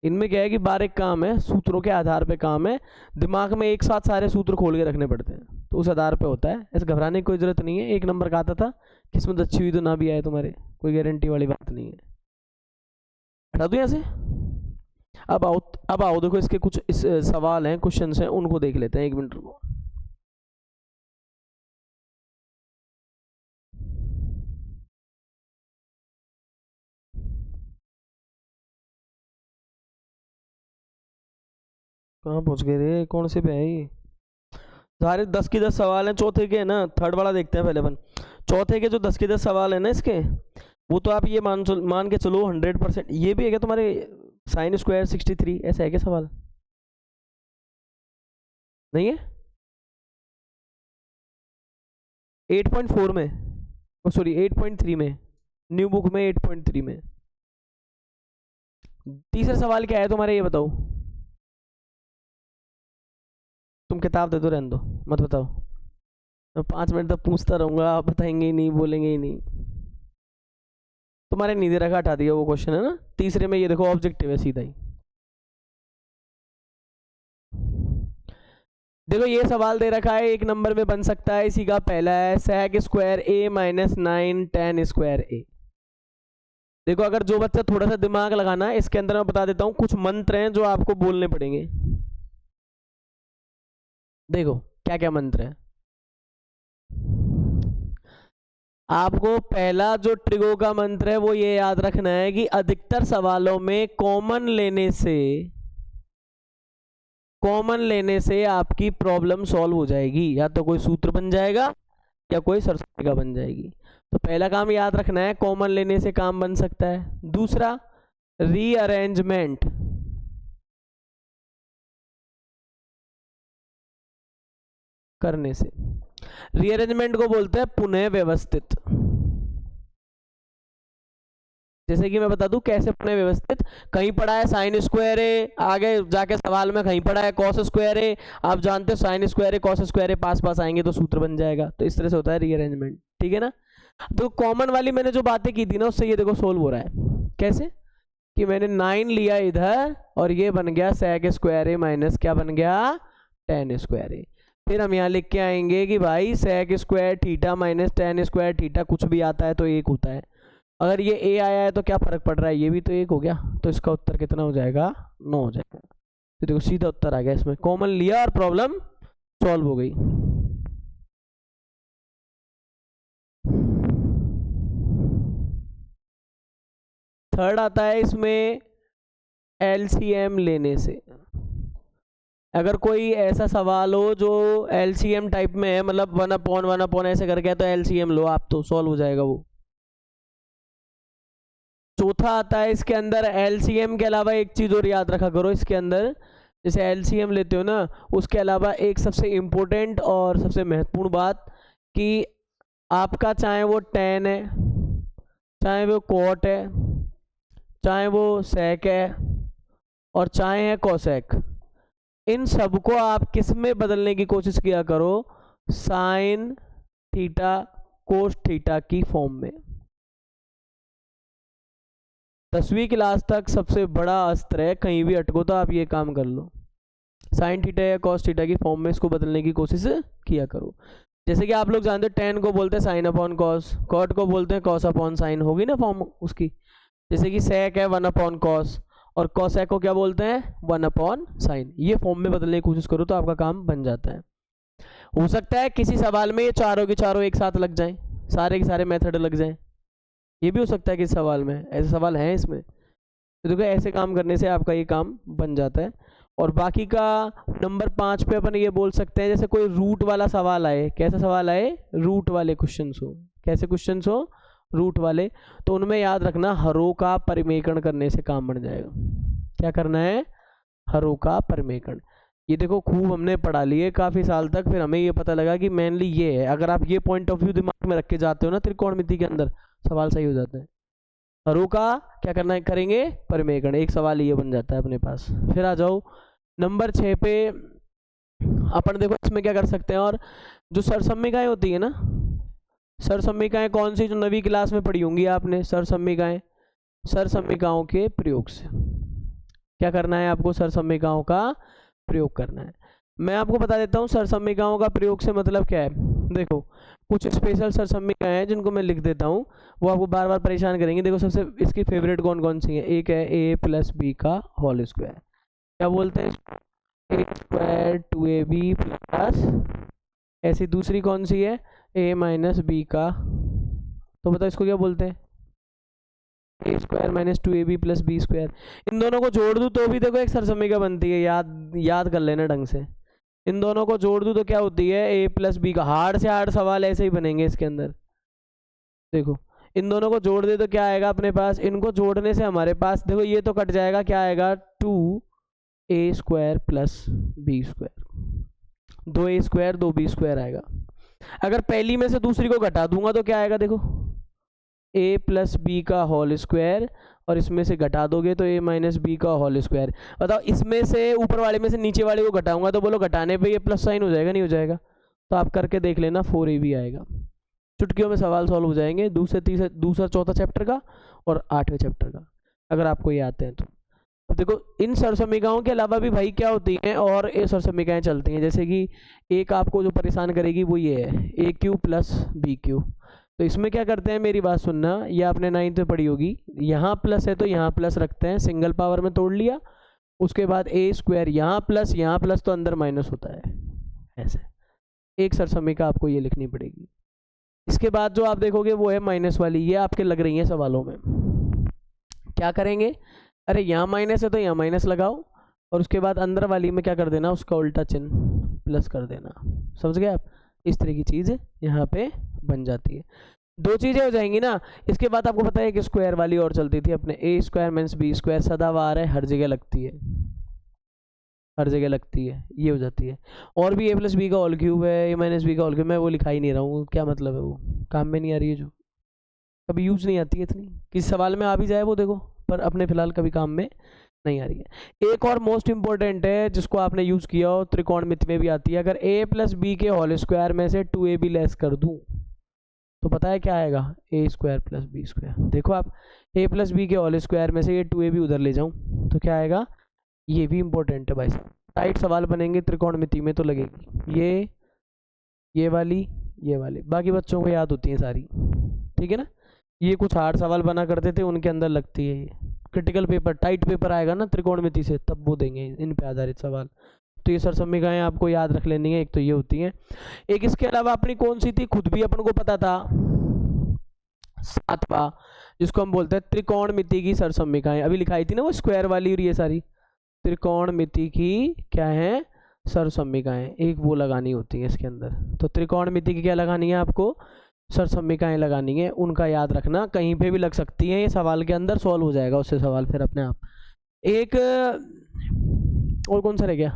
इनमें क्या है कि बारीक काम है, सूत्रों के आधार पे काम है, दिमाग में एक साथ सारे सूत्र खोल के रखने पड़ते हैं, तो उस आधार पे होता है। ऐसे घबराने की कोई ज़रूरत नहीं है। 1 नंबर का आता था, किस्मत अच्छी हुई तो ना भी आए तुम्हारे, कोई गारंटी वाली बात नहीं है। हटा दूँ यहाँ से। अब आओ देखो, इसके कुछ सवाल हैं, क्वेश्चन हैं, उनको देख लेते हैं। 1 मिनट रुको। कहाँ पहुँच गए रे, कौन से पे है ये? सारे 10 की 10 सवाल हैं, चौथे के है ना। थर्ड वाला देखते हैं पहले अपन। चौथे के जो 10 के 10 सवाल है ना इसके, वो तो आप ये मान के चलो 100%। ये भी है क्या तुम्हारे साइन स्क्वायर 63, ऐसा है क्या सवाल? नहीं है। 8.4 में, सॉरी 8.3 में, न्यू बुक में 8.3 में। तीसरा सवाल क्या है तुम्हारे, ये बताओ। तुम किताब दे दो, रहने दो, मत बताओ। मैं 5 मिनट तक पूछता रहूंगा, आप बताएंगे ही नहीं, बोलेंगे ही नहीं। तुम्हारे नहीं दे रखा, हटा दिया वो क्वेश्चन है ना। तीसरे में ये देखो, ऑब्जेक्टिव है सीधा ही। देखो ये सवाल दे रखा है, 1 नंबर में बन सकता है। इसी का पहला है sec square a minus 9 tan square a। देखो अगर जो बच्चा थोड़ा सा दिमाग लगाना है, इसके अंदर मैं बता देता हूँ कुछ मंत्र हैं जो आपको बोलने पड़ेंगे। देखो क्या क्या मंत्र है। आपको पहला जो ट्रिगो का मंत्र है वो ये याद रखना है कि अधिकतर सवालों में कॉमन लेने से आपकी प्रॉब्लम सॉल्व हो जाएगी। या तो कोई सूत्र बन जाएगा या कोई सरस्वती का बन जाएगी। तो पहला काम याद रखना है, कॉमन लेने से काम बन सकता है। दूसरा, रीअरेंजमेंट करने से। रीअरेंजमेंट को बोलते हैं पुनः व्यवस्थित। जैसे कि मैं बता दूं कैसे पुनः व्यवस्थित। कहीं पढ़ा है साइन स्क्वायर ए, आगे जाके सवाल में कहीं पढ़ा है कॉस स्क्वायर ए। आप जानते हो साइन स्क्वायर ए कॉस स्क्वायर ए पास पास आएंगे तो सूत्र बन जाएगा। तो इस तरह से होता है रीअरेंजमेंट, ठीक है ना। तो कॉमन वाली मैंने जो बातें की थी ना, उससे ये देखो सोल्व हो रहा है। कैसे कि मैंने 9 लिया इधर और ये बन गया sec स्क्वायर ए माइनस क्या बन गया, tan स्क्वायर ए। फिर हम यहाँ लिख के आएंगे कि भाई sec square theta minus tan square theta कुछ भी आता है तो 1 होता है। अगर ये a आया है तो क्या फर्क पड़ रहा है, ये भी तो 1 हो गया। तो इसका उत्तर कितना हो जाएगा, 9 हो जाएगा। तो देखो सीधा उत्तर आ गया, इसमें कॉमन लिया और प्रॉब्लम सॉल्व हो गई। थर्ड आता है इसमें LCM लेने से। अगर कोई ऐसा सवाल हो जो LCM टाइप में है, मतलब 1/1 ऐसे करके है, तो LCM लो आप, तो सॉल्व हो जाएगा वो। चौथा आता है इसके अंदर LCM के अलावा एक चीज और याद रखा करो इसके अंदर। जैसे LCM लेते हो ना, उसके अलावा एक सबसे इम्पोर्टेंट और सबसे महत्वपूर्ण बात कि आपका चाहे वो tan है, चाहे वो cot है, चाहे वो sec है और चाहे है cosec, इन सबको आप किस में बदलने की कोशिश किया करो, साइन थीटा कोस थीटा की फॉर्म में। 10वीं क्लास तक सबसे बड़ा अस्त्र है, कहीं भी अटको तो आप ये काम कर लो, साइन थीटा या कॉस थीटा की फॉर्म में इसको बदलने की कोशिश किया करो। जैसे कि आप लोग जानते हो tan को बोलते हैं साइन अपॉन कॉस, कॉट को बोलते हैं कॉस अपॉन साइन, होगी ना फॉर्म उसकी। जैसे कि sec है 1/cos और कॉसेक को क्या बोलते हैं, 1/sin। ये फॉर्म में बदलने की कोशिश करो तो आपका काम बन जाता है। हो सकता है किसी सवाल में ये चारों के चारों एक साथ लग जाएं, सारे के सारे मेथड लग जाएं, ये भी हो सकता है किसी सवाल में, ऐसे सवाल हैं इसमें। तो देखो ऐसे काम करने से आपका ये काम बन जाता है। और बाकी का नंबर 5 पे अपन ये बोल सकते हैं, जैसे कोई रूट वाला सवाल आए, कैसा सवाल आए, रूट वाले क्वेश्चन हो, कैसे क्वेश्चन हो, रूट वाले, तो उनमें याद रखना हरों का परिमेकरण करने से काम बन जाएगा। क्या करना है, हरों का परिमेकरण। ये देखो खूब हमने पढ़ा लिए काफ़ी साल तक, फिर हमें ये पता लगा कि मेनली ये है। अगर आप ये पॉइंट ऑफ व्यू दिमाग में रख के जाते हो ना त्रिकोणमिति के अंदर, सवाल सही हो जाता है। हरों का क्या करना है, करेंगे परिमेकरण, एक सवाल ये बन जाता है अपने पास। फिर आ जाओ नंबर 6 पे, अपन देखो इसमें क्या कर सकते हैं, और जो सरसम्मिकाएं होती है ना, सरसम्मिकाएं कौन सी, जो नवीं क्लास में पढ़ी होंगी आपने, सरसम्मिकाएं, सरसम्मिकाओं के प्रयोग से क्या करना है आपको, सरसम्मिकाओं का प्रयोग करना है। मैं आपको बता देता हूँ सरसम्मिकाओं का प्रयोग से मतलब क्या है। देखो कुछ स्पेशल सरसम्मिकाएं हैं जिनको मैं लिख देता हूँ, वो आपको बार बार परेशान करेंगे। देखो सबसे इसकी फेवरेट कौन कौन सी है, एक है a+b² क्या बोलते हैं, a² 2ab+, ऐसी दूसरी कौन सी है, a-b का, तो बताओ इसको क्या बोलते हैं, a² - 2ab+b²। इन दोनों को जोड़ दूँ तो भी देखो एक सरसम्मिका बनती है, याद कर लेना ढंग से। इन दोनों को जोड़ दूँ तो क्या होती है, a+b का। हार्ड से हार्ड सवाल ऐसे ही बनेंगे इसके अंदर। देखो इन दोनों को जोड़ दे तो क्या आएगा अपने पास, इनको जोड़ने से हमारे पास देखो ये तो कट जाएगा, क्या आएगा, 2a² + b², 2a² 2b² आएगा। अगर पहली में से दूसरी को घटा दूंगा तो क्या आएगा, देखो a+b² और इसमें से घटा दोगे तो a-b²। बताओ इसमें से ऊपर वाले में से नीचे वाले को घटाऊंगा तो बोलो घटाने पे ये प्लस साइन हो जाएगा, नहीं हो जाएगा, तो आप करके देख लेना, 4ab आएगा। चुटकियों में सवाल सॉल्व हो जाएंगे, दूसरा चौथा चैप्टर का और 8वें चैप्टर का, अगर आपको ये आते हैं तो। अब देखो इन सरसम्मिकाओं के अलावा भी भाई क्या होती हैं, और ये सरसम्मिकाएं चलती हैं, जैसे कि एक आपको जो परेशान करेगी वो ये है, a³ + b³। तो इसमें क्या करते हैं, मेरी बात सुनना, ये आपने 9th में पढ़ी होगी, यहाँ प्लस है तो यहाँ प्लस रखते हैं, सिंगल पावर में तोड़ लिया, उसके बाद a² यहाँ प्लस तो अंदर माइनस होता है, ऐसे एक सरसम्मिका आपको ये लिखनी पड़ेगी। इसके बाद जो आप देखोगे वो है माइनस वाली, ये आपके लग रही है सवालों में। क्या करेंगे, अरे यहाँ माइनस है तो यहाँ माइनस लगाओ, और उसके बाद अंदर वाली में क्या कर देना, उसका उल्टा चिन्ह प्लस कर देना। समझ गए आप, इस तरह की चीज़ यहाँ पे बन जाती है। दो चीज़ें हो जाएंगी ना। इसके बाद आपको पता है कि स्क्वायर वाली और चलती थी अपने, a² - b² सदाबहार है, हर जगह लगती है, हर जगह लगती है, ये हो जाती है। और भी a+b का होल क्यूब है, a-b का होल क्यूब, मैं वो लिखा ही नहीं रहा हूँ, क्या मतलब है, वो काम में नहीं आ रही है, जो कभी यूज नहीं आती है इतनी, किस सवाल में आ भी जाए वो देखो, पर अपने फिलहाल कभी काम में नहीं आ रही है। एक और मोस्ट इंपॉर्टेंट है जिसको आपने यूज किया हो, त्रिकोणमिति में भी आती है, अगर a+b के होल स्क्वायर में से 2ab लेस कर दूं तो पता है क्या आएगा, a² + b²। देखो आप a+b के होल स्क्वायर में से ये 2ab उधर ले जाऊं तो क्या आएगा, ये भी इंपॉर्टेंट है भाई साहब, टाइट सवाल बनेंगे त्रिकोणमिति में तो लगेगी ये वाली, ये वाली, बाकी बच्चों को याद होती है सारी, ठीक है ना। ये कुछ हार्ड सवाल बना करते थे, उनके अंदर लगती है। ये क्रिटिकल पेपर, टाइट पेपर आएगा ना त्रिकोणमिति से, तब वो देंगे इन पे आधारित सवाल। तो ये सरसम्मिकाएं आपको याद रख लेनी है, एक तो ये होती हैं। एक इसके अलावा अपनी कौन सी थी, खुद भी अपन को पता था, 7वां, जिसको हम बोलते हैं त्रिकोणमिति की सरसम्मिकाएं, अभी लिखाई थी ना वो स्क्वायर वाली, और ये सारी त्रिकोणमिति की क्या है, सरसम्मिकाएं, एक वो लगानी होती है इसके अंदर। तो त्रिकोणमिति की क्या लगानी है आपको, सरसम्मिकाएं लगानी है, उनका याद रखना, कहीं पे भी लग सकती हैं, ये सवाल के अंदर सॉल्व हो जाएगा उससे सवाल फिर अपने आप। एक और कौन सा रह गया,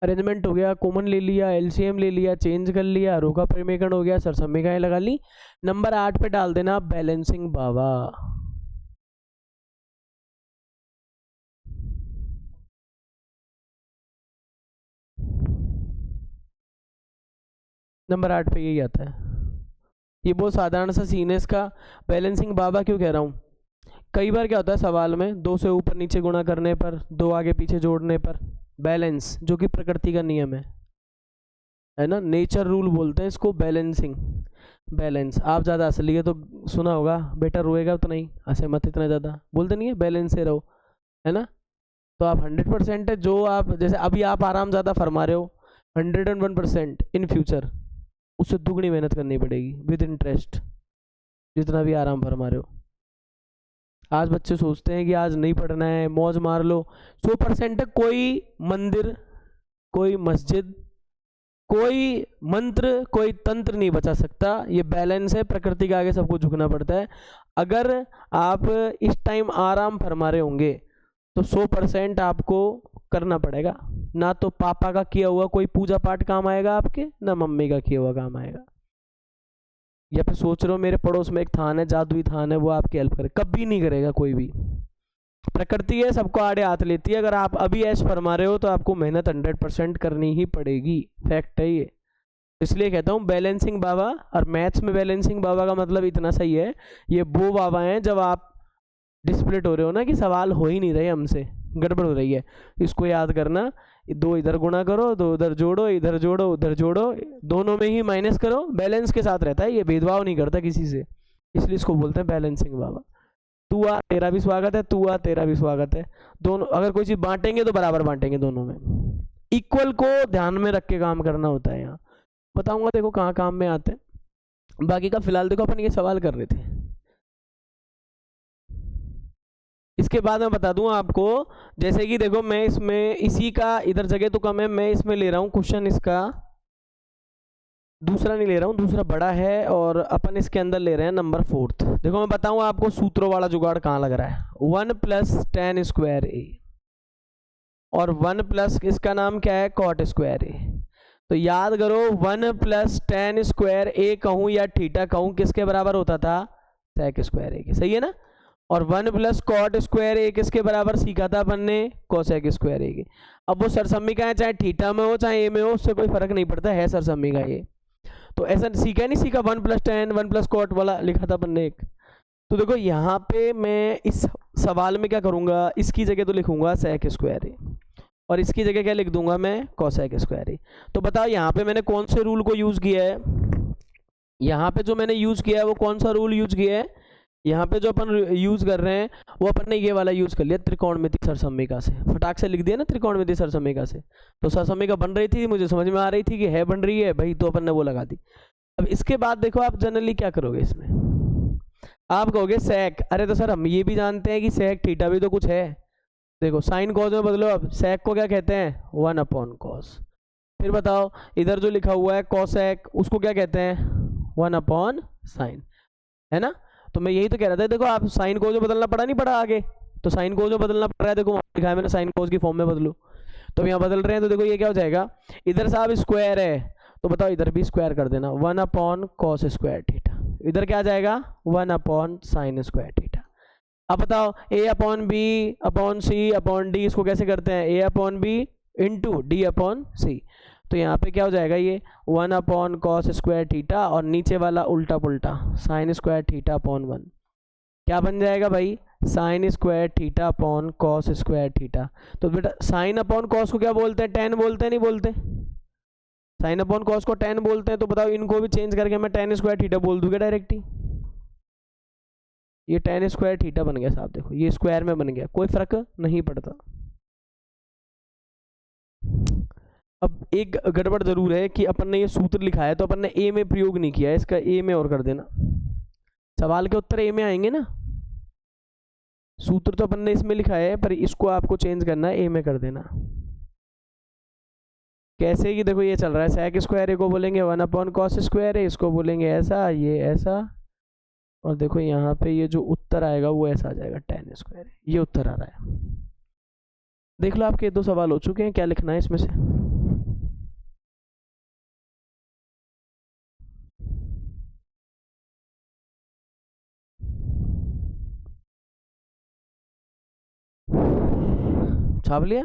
अरेंजमेंट हो गया, कॉमन ले लिया, एलसीएम ले लिया, चेंज कर लिया, रो का परिमेकरण हो गया, सरसम्मिकाएं लगा ली। नंबर 8 पे डाल देना बैलेंसिंग बाबा। नंबर 8 पे यही आता है, ये बहुत साधारण सा सीन है इसका। बैलेंसिंग बाबा क्यों कह रहा हूँ, कई बार क्या होता है सवाल में 2 से ऊपर नीचे गुणा करने पर, 2 आगे पीछे जोड़ने पर बैलेंस, जो कि प्रकृति का नियम है ना, नेचर रूल बोलते हैं इसको, बैलेंसिंग, बैलेंस। आप ज़्यादा हंस लिए तो सुना होगा, बेटा रोएगा तो नहीं, हंसे मत इतना ज़्यादा, बोलते नहीं है बैलेंस से रहो, है ना, तो आप 100% है जो आप, जैसे अभी आप आराम ज़्यादा फरमा रहे हो 101%, इन फ्यूचर उससे दुगनी मेहनत करनी पड़ेगी विद इंटरेस्ट, जितना भी आराम फरमा रहे हो। आज बच्चे सोचते हैं कि आज नहीं पढ़ना है, मौज मार लो। 100% है, कोई मंदिर, कोई मस्जिद, कोई मंत्र, कोई तंत्र नहीं बचा सकता। ये बैलेंस है, प्रकृति के आगे सबको झुकना पड़ता है। अगर आप इस टाइम आराम फरमा रहे होंगे तो 100% आपको करना पड़ेगा। ना तो पापा का किया हुआ कोई पूजा पाठ काम आएगा आपके, ना मम्मी का किया हुआ काम आएगा। या फिर सोच रहे हो मेरे पड़ोस में एक थान है, जादुई थान है, वो आपकी हेल्प करे, कभी नहीं करेगा कोई भी। प्रकृति है, सबको आड़े हाथ लेती है। अगर आप अभी ऐश फरमा रहे हो तो आपको मेहनत 100% करनी ही पड़ेगी, फैक्ट है ये। इसलिए कहता हूँ बैलेंसिंग बाबा, और मैथ्स में बैलेंसिंग बाबा का मतलब इतना सही है, ये वो बाबा हैं जब आप डिस्प्लेट हो रहे हो ना कि सवाल हो ही नहीं रहे हमसे, गड़बड़ हो रही है, इसको याद करना। दो इधर गुणा करो, दो उधर जोड़ो, इधर जोड़ो उधर जोड़ो, दोनों में ही माइनस करो, बैलेंस के साथ रहता है ये, भेदभाव नहीं करता किसी से, इसलिए इसको बोलते हैं बैलेंसिंग बाबा। तू आ तेरा भी स्वागत है, तू आ तेरा भी स्वागत है। दोनों अगर कोई चीज़ बांटेंगे तो बराबर बांटेंगे, दोनों में इक्वल को ध्यान में रख के काम करना होता है। यहाँ बताऊंगा देखो कहाँ काम में आते हैं, बाकी का फिलहाल देखो अपन ये सवाल कर रहे थे। इसके बाद मैं बता दूं आपको, जैसे कि देखो मैं इसमें इसी का इधर जगह तो कम है, मैं इसमें ले रहा हूँ क्वेश्चन, इसका दूसरा नहीं ले रहा हूँ, दूसरा बड़ा है, और अपन इसके अंदर ले रहे हैं नंबर 4th। देखो मैं बताऊँ आपको सूत्रों वाला जुगाड़ कहाँ लग रहा है। 1 + tan स्क्वायर ए, और 1 प्लस इसका नाम क्या है, कॉट स्क्वायर ए। तो याद करो 1 + tan स्क्वायर ए कहूँ या थीटा कहूँ, किसके बराबर होता था, sec स्क्वायर ए के, सही है ना। और 1 + cot स्क्वायर ए किसके बराबर सीखा था अपन ने, कोसेक स्क्वायर ए के। अब वो सरसम्मिका है, चाहे थीटा में हो चाहे ए में हो, उससे कोई फर्क नहीं पड़ता है, सरसम्मिका ये। तो ऐसा सीखा नहीं सीखा, 1 + tan 1 + cot वाला लिखा था अपन ने एक। तो देखो यहाँ पे मैं इस सवाल में क्या करूँगा, इसकी जगह तो लिखूंगा sec स्क्वायर ए, और इसकी जगह क्या लिख दूंगा मैं, कोसेक स्क्वायर ए। तो बताओ यहाँ पे मैंने कौन से रूल को यूज़ किया है, यहाँ पे जो मैंने यूज़ किया है वो कौन सा रूल यूज़ किया है, यहाँ पे जो अपन यूज़ कर रहे हैं वो अपन ने ये वाला यूज़ कर लिया, त्रिकोणमिति सरसम्मिका से। फटाक से लिख दिया ना त्रिकोणमिति सरसम्मिका से। तो सरसम्मिका बन रही थी, मुझे समझ में आ रही थी कि है बन रही है भाई, तो अपन ने वो लगा दी। अब इसके बाद देखो आप जनरली क्या करोगे इसमें, आप कहोगे सेक, अरे तो सर हम ये भी जानते हैं कि सेक थीटा भी तो कुछ है। देखो साइन कॉस में बदलो, अब सेक को क्या कहते हैं, 1/cos। फिर बताओ इधर जो लिखा हुआ है कोसेक, उसको क्या कहते हैं, 1/sin, है ना। तो मैं यही तो कह रहा था, देखो आप साइन को जो बदलना पड़ा नहीं पड़ा आगे, तो साइन को जो बदलना पड़ रहा है, देखो वहाँ लिखा है मैंने साइन कोस की फॉर्म में बदलो। तो यहाँ बदल रहे हैं, तो देखो ये क्या हो जाएगा, इधर साहब स्क्वायर है, तो बताओ इधर भी स्क्वायर कर देना, 1/cos स्क्वायर थीटा। इधर क्या आ जाएगा, 1/sin स्क्वायर थीटा। अब बताओ A/B/C/D, इसको कैसे करते हैं, A/B इंटू D/C। तो यहाँ पे क्या हो जाएगा, ये 1/cos स्क्वायर थीटा, और नीचे वाला उल्टा पुल्टा साइन स्क्वायर थीटा अपॉन 1, क्या बन जाएगा भाई, sine square theta upon cos square theta. तो बेटा साइन अपॉन कॉस को क्या बोलते हैं, tan बोलते हैं, नहीं बोलते, साइन अपॉन कॉस को tan बोलते हैं। तो बताओ इनको भी चेंज करके मैं tan स्क्वायर थीटा बोल दूंगा डायरेक्ट ही, ये tan स्क्वायर थीटा बन गया साहब, देखो ये स्क्वायर में बन गया, कोई फर्क नहीं पड़ता। अब एक गड़बड़ जरूर है कि अपन ने ये सूत्र लिखा है तो अपन ने ए में प्रयोग नहीं किया है, इसका ए में और कर देना, सवाल के उत्तर ए में आएंगे ना। सूत्र तो अपन ने इसमें लिखा है, पर इसको आपको चेंज करना है, ए में कर देना। कैसे कि देखो ये चल रहा है, sec स्क्वायर ए को बोलेंगे 1/cos स्क्वायर ए, इसको बोलेंगे ऐसा, ये ऐसा, और देखो यहाँ पे ये जो उत्तर आएगा वो ऐसा आ जाएगा tan स्क्वायर, ये उत्तर आ रहा है। देख लो आपके 2 सवाल हो चुके हैं, क्या लिखना है इसमें से। छाप लिया।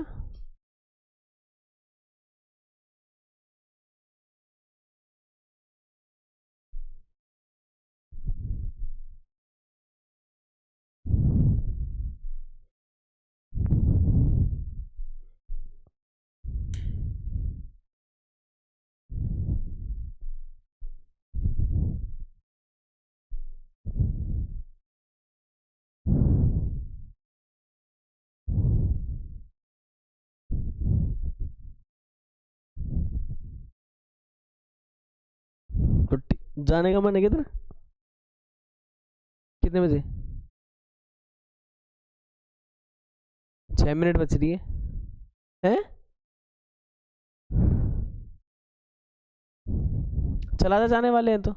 जाने का मन है किधर? कितने बजे? 6 मिनट बच रही है। हैं? चला जा, जाने वाले हैं तो।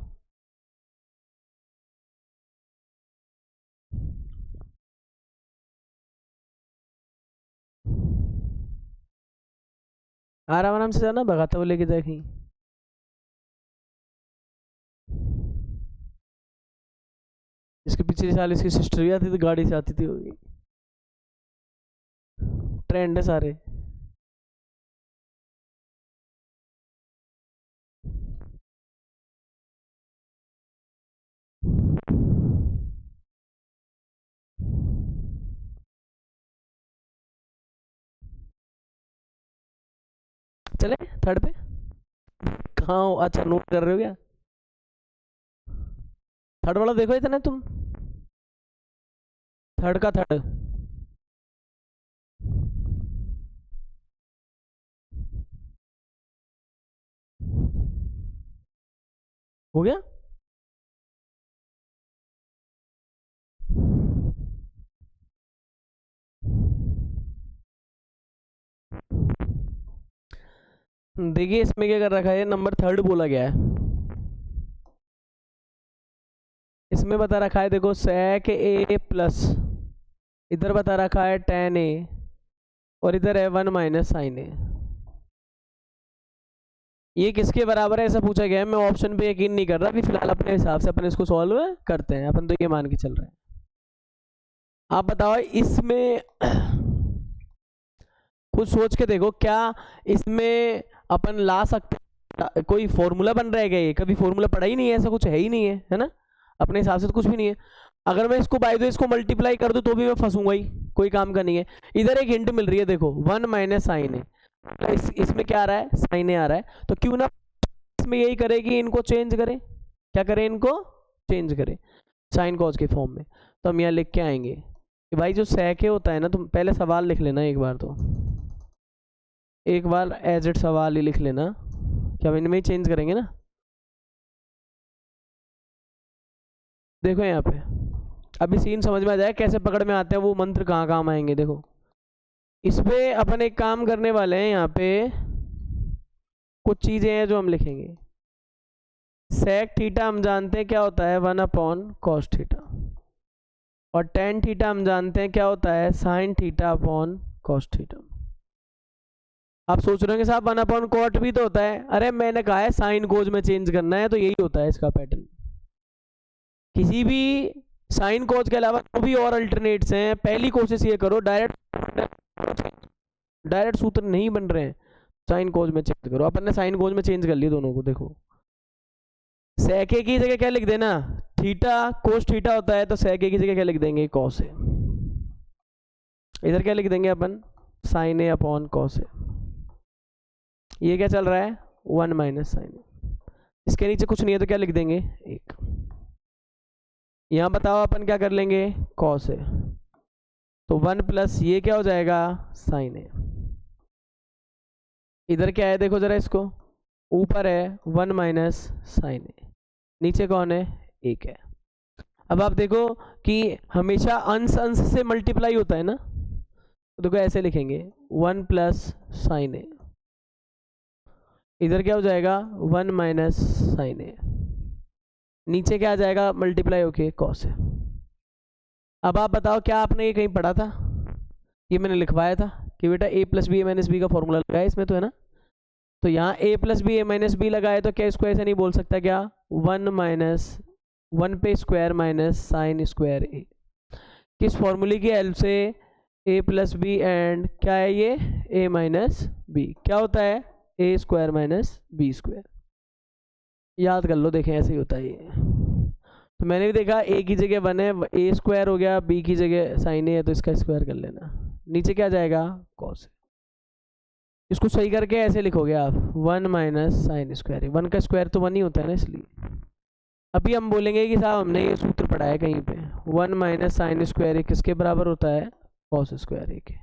आराम आराम से जाना, भगाते हुए लेके जाए कहीं। इसके पिछले साल इसकी सिस्टर भी आती थी, गाड़ी से आती थी होगी। ट्रेंड है सारे। चले थर्ड पे। कहाँ हो? अच्छा नोट कर रहे हो क्या? थर्ड वाला देखो इतना तुम। थर्ड का थर्ड। हो गया। देखिए इसमें क्या कर रखा है, नंबर थर्ड बोला गया है। इसमें बता रखा है देखो sec a प्लस, इधर बता रखा है tan a, और इधर है 1 माइनस साइन ए। ये किसके बराबर है ऐसा पूछा गया है। मैं ऑप्शन पे यकीन नहीं कर रहा अभी फिलहाल, अपने हिसाब से अपन इसको सॉल्व करते हैं। अपन तो ये मान के चल रहे हैं। आप बताओ इसमें कुछ सोच के देखो, क्या इसमें अपन ला सकते? कोई फॉर्मूला बन रहा है क्या? ये कभी फॉर्मूला पढ़ा ही नहीं है, ऐसा कुछ है ही नहीं है ना। अपने हिसाब से तो कुछ भी नहीं है। अगर मैं इसको बाय द वे इसको मल्टीप्लाई कर दूं तो भी मैं फंसूंगा ही, कोई काम का नहीं है। इधर एक हिंट मिल रही है देखो, 1 माइनस साइन है। इसमें क्या आ रहा है? साइन ए आ रहा है। तो क्यों ना इसमें यही करे कि इनको चेंज करें। क्या करें? इनको चेंज करें साइन कॉज के फॉर्म में। तो हम यहाँ लिख के आएंगे कि भाई जो sec a होता है ना, तुम पहले सवाल लिख लेना एक बार, तो एक बार एज इट सवाल ही लिख लेना कि हम इनमें ही चेंज करेंगे ना। देखो यहाँ पे अभी सीन समझ में आ जाए कैसे पकड़ में आते हैं वो मंत्र, कहाँ काम आएंगे देखो। इस पे अपन एक काम करने वाले हैं, यहाँ पे कुछ चीजें हैं जो हम लिखेंगे। सेक थीटा हम जानते हैं क्या होता है, 1 अपॉन कॉस थीटा, और टेन थीटा हम जानते हैं क्या होता है, sine theta upon cos theta. आप सोच रहे होंगे साहब 1 अपॉन कॉट भी तो होता है। अरे मैंने कहा है साइन कोज में चेंज करना है, तो यही होता है इसका पैटर्न। किसी भी साइन कोज के अलावा जो भी और अल्टरनेट्स हैं, पहली कोशिश ये करो डायरेक्ट सूत्र नहीं बन रहे हैं, साइन कोज में चेंज करो। अपन ने साइन कोज में चेंज कर लिया दोनों को। देखो sec a की जगह क्या लिख देना, थीटा कोस थीटा होता है, तो sec a की जगह क्या लिख देंगे, कॉस ए। इधर क्या लिख देंगे अपन, sign A upon cos A. ये क्या चल रहा है, 1 माइनस साइन ए। इसके नीचे कुछ नहीं है तो क्या लिख देंगे, एक। यहाँ बताओ अपन क्या कर लेंगे, कॉस ए। तो 1 प्लस ये क्या हो जाएगा, साइन ए। इधर क्या है देखो जरा इसको, ऊपर है 1 माइनस साइन ए, नीचे कौन है, एक है। अब आप देखो कि हमेशा अंश अंश से मल्टीप्लाई होता है ना, तो देखो ऐसे लिखेंगे 1 प्लस साइन ए, इधर क्या हो जाएगा 1 माइनस साइन ए, नीचे क्या आ जाएगा मल्टीप्लाई होके कॉस ए। अब आप बताओ क्या आपने ये कहीं पढ़ा था? ये मैंने लिखवाया था कि बेटा a plus B A minus B का फॉर्मूला लगाया इसमें, तो है ना। तो यहाँ a plus B A minus B लगाए तो क्या इसको ऐसे नहीं बोल सकता क्या, 1 माइनस 1 पे स्क्वायर माइनस साइन स्क्वायर ए। किस फॉर्मूले की हेल्प से, a प्लस बी एंड क्या है ये, a माइनस बी क्या होता है, a square minus B square. याद कर लो, देखें ऐसे ही होता है ये। तो मैंने भी देखा a की जगह 1 है, a स्क्वायर हो गया, b की जगह साइन ए है तो इसका स्क्वायर कर लेना, नीचे क्या जाएगा कॉस। इसको सही करके ऐसे लिखोगे आप 1 माइनस साइन स्क्वायर, 1 का स्क्वायर तो 1 ही होता है ना, इसलिए। अभी हम बोलेंगे कि साहब हमने ये सूत्र पढ़ा है कहीं पे, 1 माइनस साइन स्क्वायर किसके बराबर होता है, कॉस स्क्वायर ए के।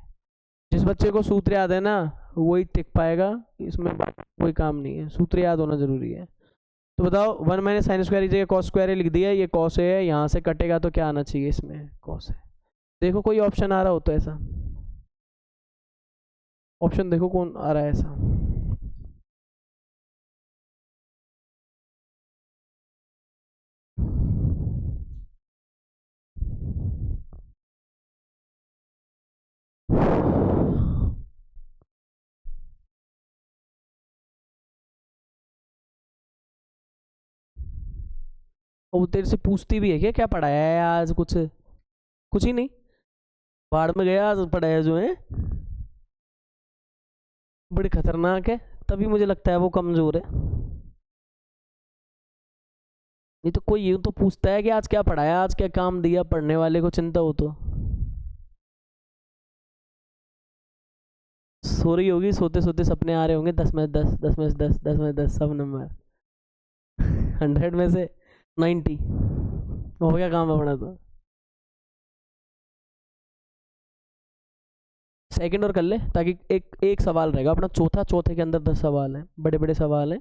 जिस बच्चे को सूत्र याद है ना वही टिक पाएगा, इसमें कोई काम नहीं है, सूत्र याद होना जरूरी है। तो बताओ 1 माइनस साइन स्क्वायर की जगह कॉस स्क्वायर लिख दिया, ये कॉस है, यहाँ से कटेगा तो क्या आना चाहिए इसमें, कॉस है। देखो कोई ऑप्शन आ रहा हो तो ऐसा, ऑप्शन देखो कौन आ रहा है ऐसा। वो तेरे से पूछती भी है क्या पढ़ाया है आज, कुछ कुछ ही नहीं, बाढ़ में गया आज पढ़ाया जो है, बड़ी खतरनाक है। तभी मुझे लगता है वो कमजोर है, नहीं तो कोई यूं तो पूछता है कि आज क्या पढ़ाया, आज क्या काम दिया, पढ़ने वाले को चिंता हो तो। सो रही होगी, सोते सोते सपने आ रहे होंगे, 10 में से 10, 10 में से 10, 10 में से 10 सब नंबर 100 में से 90 हो गया काम अपना तो। सेकंड और कर ले, ताकि एक एक सवाल रहेगा अपना चौथा, चौथे के अंदर 10 सवाल हैं, बड़े बड़े सवाल हैं,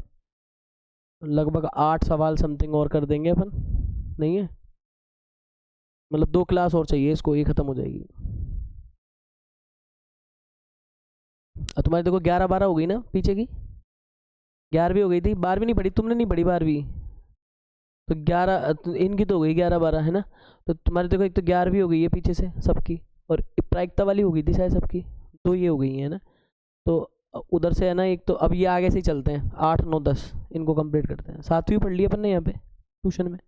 लगभग 8 सवाल समथिंग और कर देंगे अपन, नहीं है मतलब 2 क्लास और चाहिए इसको, ये खत्म हो जाएगी। और तुम्हारी देखो 11-12 हो गई ना पीछे की, 11वीं हो गई थी, 12वीं नहीं पढ़ी तुमने, नहीं पढ़ी 12वीं, तो 11 इनकी तो हो गई 11-12 है ना, तो तुम्हारी देखो एक तो 11वीं हो गई है पीछे से सबकी, और प्रायिकता वाली हो गई थी शायद सबकी, तो ये हो गई है ना, तो उधर से है ना एक, तो अब ये आगे से ही चलते हैं, 8 9 10 इनको कंप्लीट करते हैं। 7वीं पढ़ ली अपन ने यहाँ पे ट्यूशन में।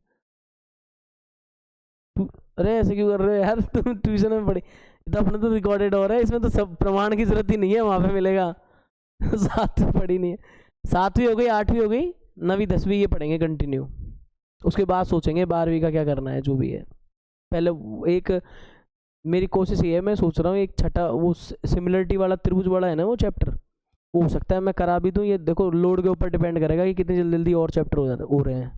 अरे ऐसे क्यों कर रहे हो यार तुम ट्यूशन में पढ़ी, तो अपने तो रिकॉर्डेड हो रहा है, इसमें तो सब प्रमाण की जरूरत ही नहीं है, वहाँ पे मिलेगा 7वीं पढ़ी नहीं है, 7वीं हो गई, 8वीं हो गई, 9वीं 10वीं ये पढ़ेंगे कंटिन्यू, उसके बाद सोचेंगे 12वीं का क्या करना है जो भी है। पहले एक मेरी कोशिश ये है, मैं सोच रहा हूँ एक छठा वो सिमिलरिटी वाला त्रिभुज वाला है ना वो चैप्टर, वो हो सकता है मैं करा भी दूँ, ये देखो लोड के ऊपर डिपेंड करेगा कि कितनी जल्दी जल्दी और चैप्टर हो रहे हैं,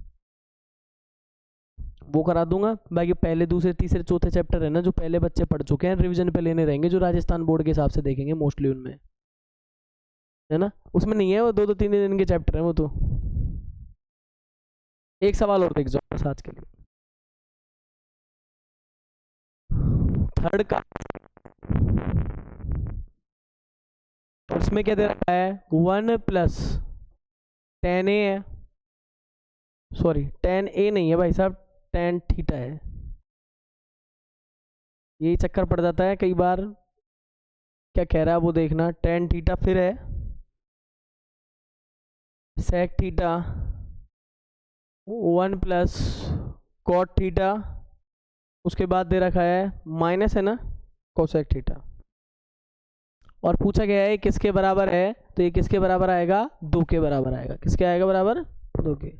वो करा दूंगा। बाकी पहले दूसरे तीसरे चौथे चैप्टर है ना जो पहले बच्चे पढ़ चुके हैं, रिवीजन पे लेने रहेंगे, जो राजस्थान बोर्ड के हिसाब से देखेंगे मोस्टली उनमें, है ना, उसमें नहीं है वो 2-2 3 दिन के चैप्टर हैं वो तो। एक सवाल और देख जाओ बस आज के लिए, थर्ड का, और इसमें क्या दे रखा है, 1 + tan a है, सॉरी tan a नहीं है भाई साहब, tan थीटा है, यही चक्कर पड़ जाता है कई बार, क्या कह रहा है वो देखना, tan थीटा फिर है sec थीटा 1 + cot थीटा, उसके बाद दे रखा है माइनस है ना कोसेक थीटा, और पूछा गया है किसके बराबर है, तो ये किसके बराबर आएगा, 2 के बराबर आएगा, किसके आएगा बराबर, 2 के।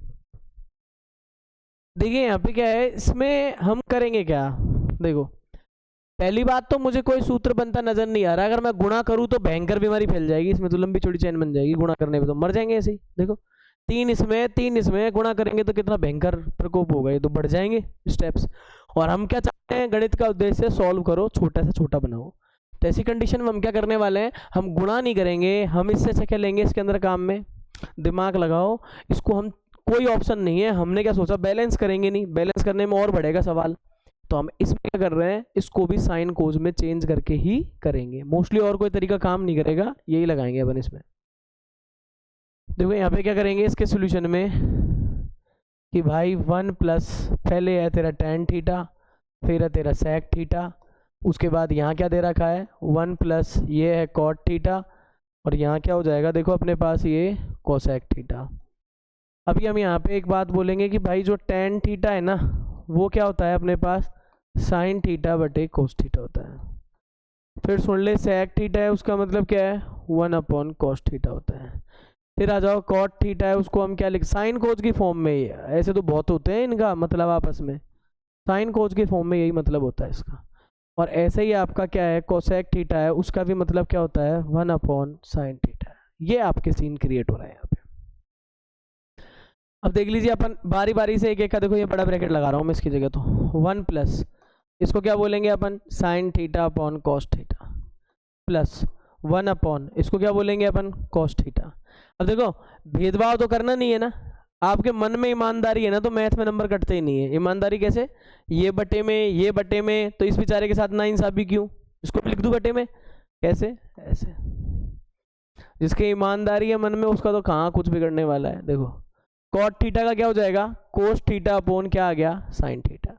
देखिए यहाँ पे क्या है, इसमें हम करेंगे क्या, देखो पहली बात तो मुझे कोई सूत्र बनता नजर नहीं आ रहा, अगर मैं गुणा करूँ तो भयंकर बीमारी फैल जाएगी, इसमें तो लंबी चौड़ी चैन बन जाएगी, गुणा करने पे तो मर जाएंगे ऐसे ही। देखो 3 इसमें गुणा करेंगे तो कितना भयंकर प्रकोप होगा, ये तो बढ़ जाएंगे स्टेप्स, और हम क्या चाहते हैं, गणित का उद्देश्य सॉल्व करो, छोटा से छोटा बनाओ, तो ऐसी कंडीशन में हम क्या करने वाले हैं, हम गुणा नहीं करेंगे, हम इससे अच्छा क्या लेंगे इसके अंदर काम में, दिमाग लगाओ, इसको हम कोई ऑप्शन नहीं है, हमने क्या सोचा बैलेंस करेंगे, नहीं बैलेंस करने में और बढ़ेगा सवाल, तो हम इसमें क्या कर रहे हैं, इसको भी साइन कोज में चेंज करके ही करेंगे, मोस्टली और कोई तरीका काम नहीं करेगा, यही लगाएंगे अपन इसमें। देखो यहाँ पे क्या करेंगे इसके सॉल्यूशन में, कि भाई 1 + पहले है तेरा tan थीटा, फिर है तेरा sec थीटा, उसके बाद यहाँ क्या दे रखा है 1 + ये है cot थीटा, और यहाँ क्या हो जाएगा देखो अपने पास ये cosec थीटा। अभी हम यहाँ पे एक बात बोलेंगे कि भाई जो tan थीटा है ना वो क्या होता है अपने पास sin थीटा बटे cos थीटा होता है, फिर सुन ले sec थीटा है उसका मतलब क्या है 1/cos थीटा होता है, फिर आ जाओ cot थीटा है उसको हम क्या लिख, साइन कोज की फॉर्म में ही है, ऐसे तो बहुत होते हैं इनका मतलब आपस में, साइन कोज की फॉर्म में यही मतलब होता है इसका, और ऐसे ही आपका क्या है कोसेक थीटा है उसका भी मतलब क्या होता है 1/sin थीटा, ये आपके सीन क्रिएट हो रहा है यहाँ पे। अब देख लीजिए अपन बारी बारी से एक एक का, देखो ये बड़ा ब्रैकेट लगा रहा हूँ मैं इसकी जगह, तो 1 + इसको क्या बोलेंगे अपन sin theta upon cos theta, plus 1/, इसको क्या बोलेंगे अपन cos थीटा। अब देखो भेदभाव तो करना नहीं है ना, आपके मन में ईमानदारी है ना तो मैथ में नंबर कटते ही नहीं है। ईमानदारी कैसे, ये बटे में, ये बटे में, तो इस बेचारे के साथ नाइंसाफी क्यों, इसको भी लिख दूं बटे में, कैसे, ऐसे। जिसकी ईमानदारी है मन में उसका तो कहाँ कुछ बिगड़ने वाला है। देखो कॉट थीटा का क्या हो जाएगा, कोस थीटा अपॉन क्या आ गया, साइन थीटा,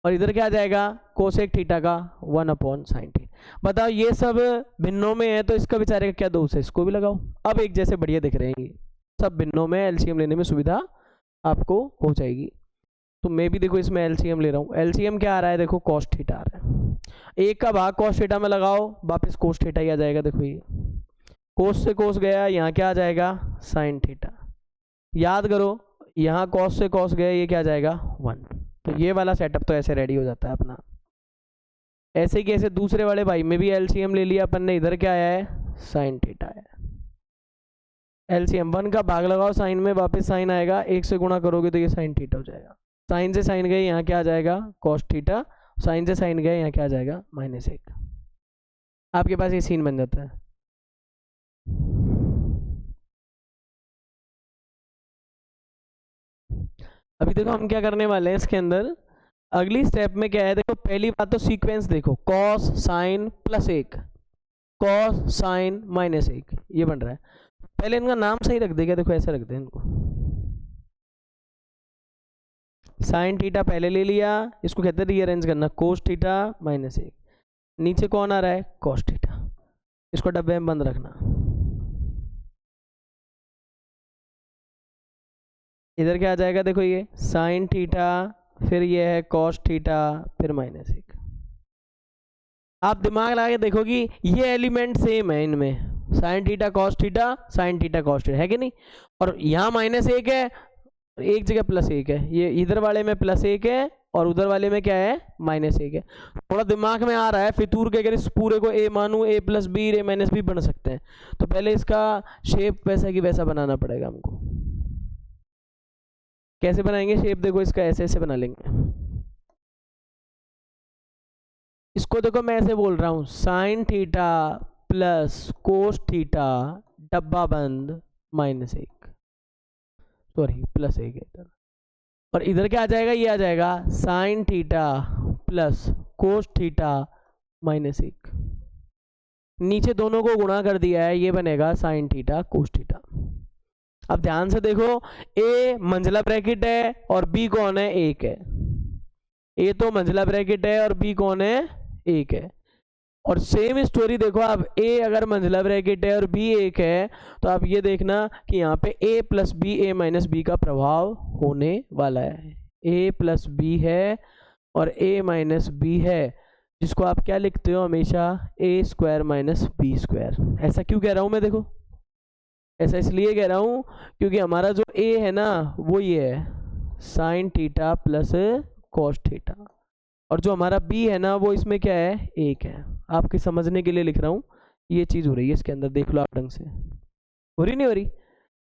और इधर क्या आ जाएगा, कोसेक थीटा का 1 अपॉन साइन थीटा। बताओ ये सब भिन्नों में है तो इसका बेचारे का क्या दोष है, इसको भी लगाओ। अब एक जैसे बढ़िया दिख रहे हैं ये सब भिन्नों में, एलसीएम लेने में सुविधा आपको हो जाएगी। तो मैं भी देखो इसमें एलसीएम ले रहा हूँ। एलसीएम क्या आ रहा है, देखो कॉस थीटा आ रहा है, एक का भाग कॉस थीटा में लगाओ, वापस कोस थीटा ही आ जाएगा। देखो ये कोस से कोस गया, यहाँ क्या आ जाएगा, साइन थीटा। याद करो यहाँ कॉस से कॉस गया, ये क्या आ जाएगा 1। तो ये वाला सेटअप तो ऐसे रेडी हो जाता है अपना। ऐसे ही कैसे दूसरे वाले भाई में भी एलसीएम ले लिया अपन ने, इधर क्या आया है, साइन थीटा है। एलसीएम 1 का भाग लगाओ साइन में, वापस साइन आएगा, 1 से गुणा करोगे तो ये साइन थीटा हो जाएगा। साइन से साइन गए, यहाँ क्या आ जाएगा, कॉस थीटा। साइन से साइन गए, यहाँ क्या आ जाएगा, -1। आपके पास ये सीन बन जाता है। अभी देखो हम क्या करने वाले हैं इसके अंदर, अगली स्टेप में क्या है, देखो पहली बात तो सीक्वेंस देखो, कॉस साइन +1, कॉस साइन -1, ये बन रहा है। पहले इनका नाम सही रख देगा, देखो ऐसे रख दे इनको। साइन थीटा पहले ले लिया, इसको कहते हैं रीअरेंज करना, कोस थीटा -1। नीचे कौन आ रहा है, कॉस थीटा, इसको डब्बे में बंद रखना। इधर क्या आ जाएगा, देखो ये साइन थीटा, फिर ये है कॉस थीटा, फिर -1। आप दिमाग लगा के देखो कि ये एलिमेंट सेम है इनमें, sine theta cos theta, sine theta cos theta, है कि नहीं। और यहाँ -1 है, एक जगह +1 है, ये इधर वाले में +1 है और उधर वाले में क्या है, -1 है। थोड़ा दिमाग में आ रहा है फितूर के, अगर इस पूरे को a मानूं, a + b, a - b बन सकते हैं, तो पहले इसका शेप वैसा की वैसा बनाना पड़ेगा हमको। कैसे बनाएंगे शेप, देखो इसका ऐसे ऐसे बना लेंगे। इसको देखो मैं ऐसे बोल रहा हूँ, sine theta plus cos theta डब्बा बंद -1, सॉरी +1 है इधर, और इधर क्या आ जाएगा, ये आ जाएगा sine theta plus cos theta -1। नीचे दोनों को गुणा कर दिया है, ये बनेगा साइन थीटा कोस थीटा। अब ध्यान से देखो, ए मंझला ब्रैकेट है और बी कौन है, 1 है। ए तो मंझला ब्रैकेट है और बी कौन है, 1 है। और सेम स्टोरी देखो आप, ए अगर मंझला ब्रैकेट है और बी 1 है, तो आप ये देखना कि यहाँ पे a + b, a - b का प्रभाव होने वाला है। a + b है और a - b है, जिसको आप क्या लिखते हो हमेशा, a² - b²। ऐसा क्यों कह रहा हूँ मैं, देखो ऐसा इसलिए कह रहा हूँ क्योंकि हमारा जो a है ना वो ये है sine theta plus cos theta, और जो हमारा b है ना वो इसमें क्या है, 1 है। आपके समझने के लिए लिख रहा हूँ, ये चीज़ हो रही है इसके अंदर, देख लो आप ढंग से, हो रही नहीं हो रही।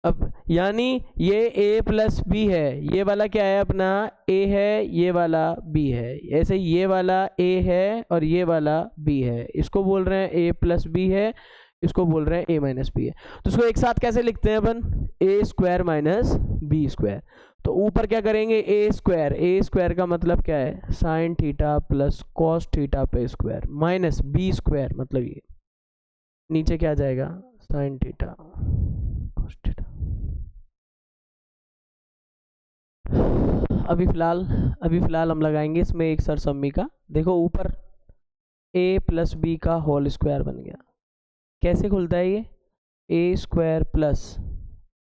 अब यानी ये a + b है, ये वाला क्या है अपना, a है, ये वाला b है। ऐसे ये वाला a है और ये वाला b है, इसको बोल रहे हैं a + b है, इसको बोल रहे हैं a - b है। तो इसको एक साथ कैसे लिखते हैं अपन, a² - b²। तो ऊपर क्या करेंगे, a² का मतलब क्या है, sine theta plus cos theta पे स्क्वायर माइनस b² मतलब ये, नीचे क्या आ जाएगा, साइन थीटा कॉस थीटा। अभी फिलहाल हम लगाएंगे इसमें एक सरसम्मी का। देखो ऊपर a + b का होल स्क्वायर बन गया। कैसे खुलता है ये, a² +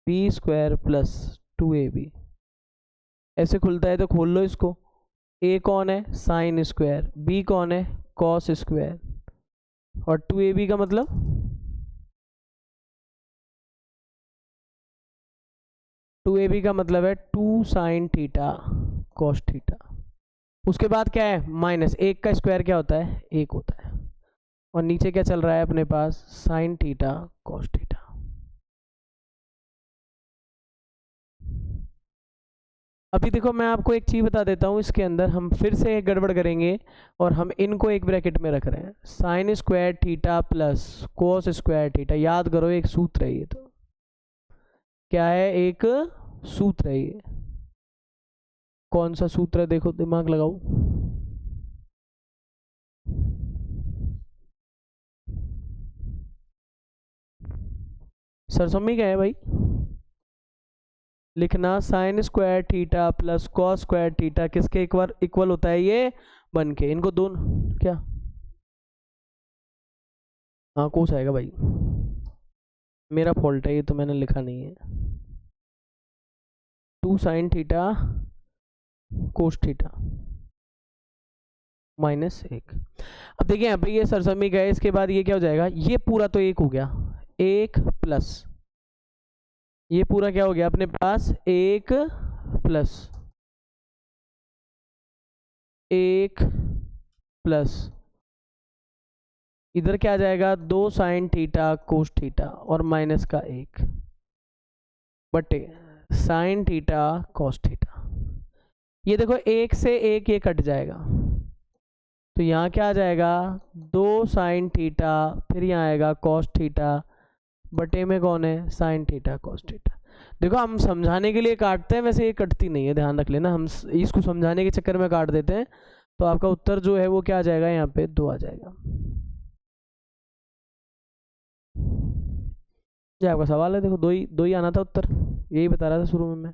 b² + 2ab, ऐसे खुलता है। तो खोल लो इसको, a कौन है, साइन स्क्वायर, b कौन है, कॉस स्क्वायर, और 2ab का मतलब, है 2 साइन थीटा कॉस थीटा। उसके बाद क्या है, -1 का स्क्वायर क्या होता है, 1 होता है, और नीचे क्या चल रहा है अपने पास, साइन थीटा कॉस थीटा। अभी देखो मैं आपको एक चीज़ बता देता हूँ, इसके अंदर हम फिर से एक गड़बड़ करेंगे और हम इनको एक ब्रैकेट में रख रहे हैं, sine square theta plus cos square theta. याद करो एक सूत्र है ये, तो क्या है, एक सूत्र है ये। कौन सा सूत्र है देखो, दिमाग लगाओ। सरसमी क्या है भाई? लिखना sine square theta plus cos square theta किसके इक्वल इक्वल होता है ये बन के, इनको दोनों क्या, हाँ कोस आएगा भाई, मेरा फॉल्ट है ये तो मैंने लिखा नहीं है। 2 साइन थीटा कोस थीटा -1। अब देखिए यहाँ पे ये सरसमी गए, इसके बाद ये क्या हो जाएगा, ये पूरा तो 1 हो गया, 1 प्लस ये पूरा क्या हो गया अपने पास 1 प्लस 1 प्लस इधर क्या आ जाएगा 2 साइन थीटा कोस थीटा और माइनस का 1 बटे साइन थीटा कॉस थीटा। ये देखो 1 से 1 ये कट जाएगा, तो यहाँ क्या आ जाएगा 2 साइन थीटा, फिर यहाँ आएगा कॉस थीटा बटे में कौन है साइन थीटा कॉस थीटा। देखो हम समझाने के लिए काटते हैं, वैसे ये कटती नहीं है, ध्यान रख लेना, हम इसको समझाने के चक्कर में काट देते हैं, तो आपका उत्तर जो है वो क्या आ जाएगा यहाँ पे 2 आ जाएगा। ये आपका सवाल है, देखो दो ही आना था उत्तर, यही बता रहा था शुरू में मैं।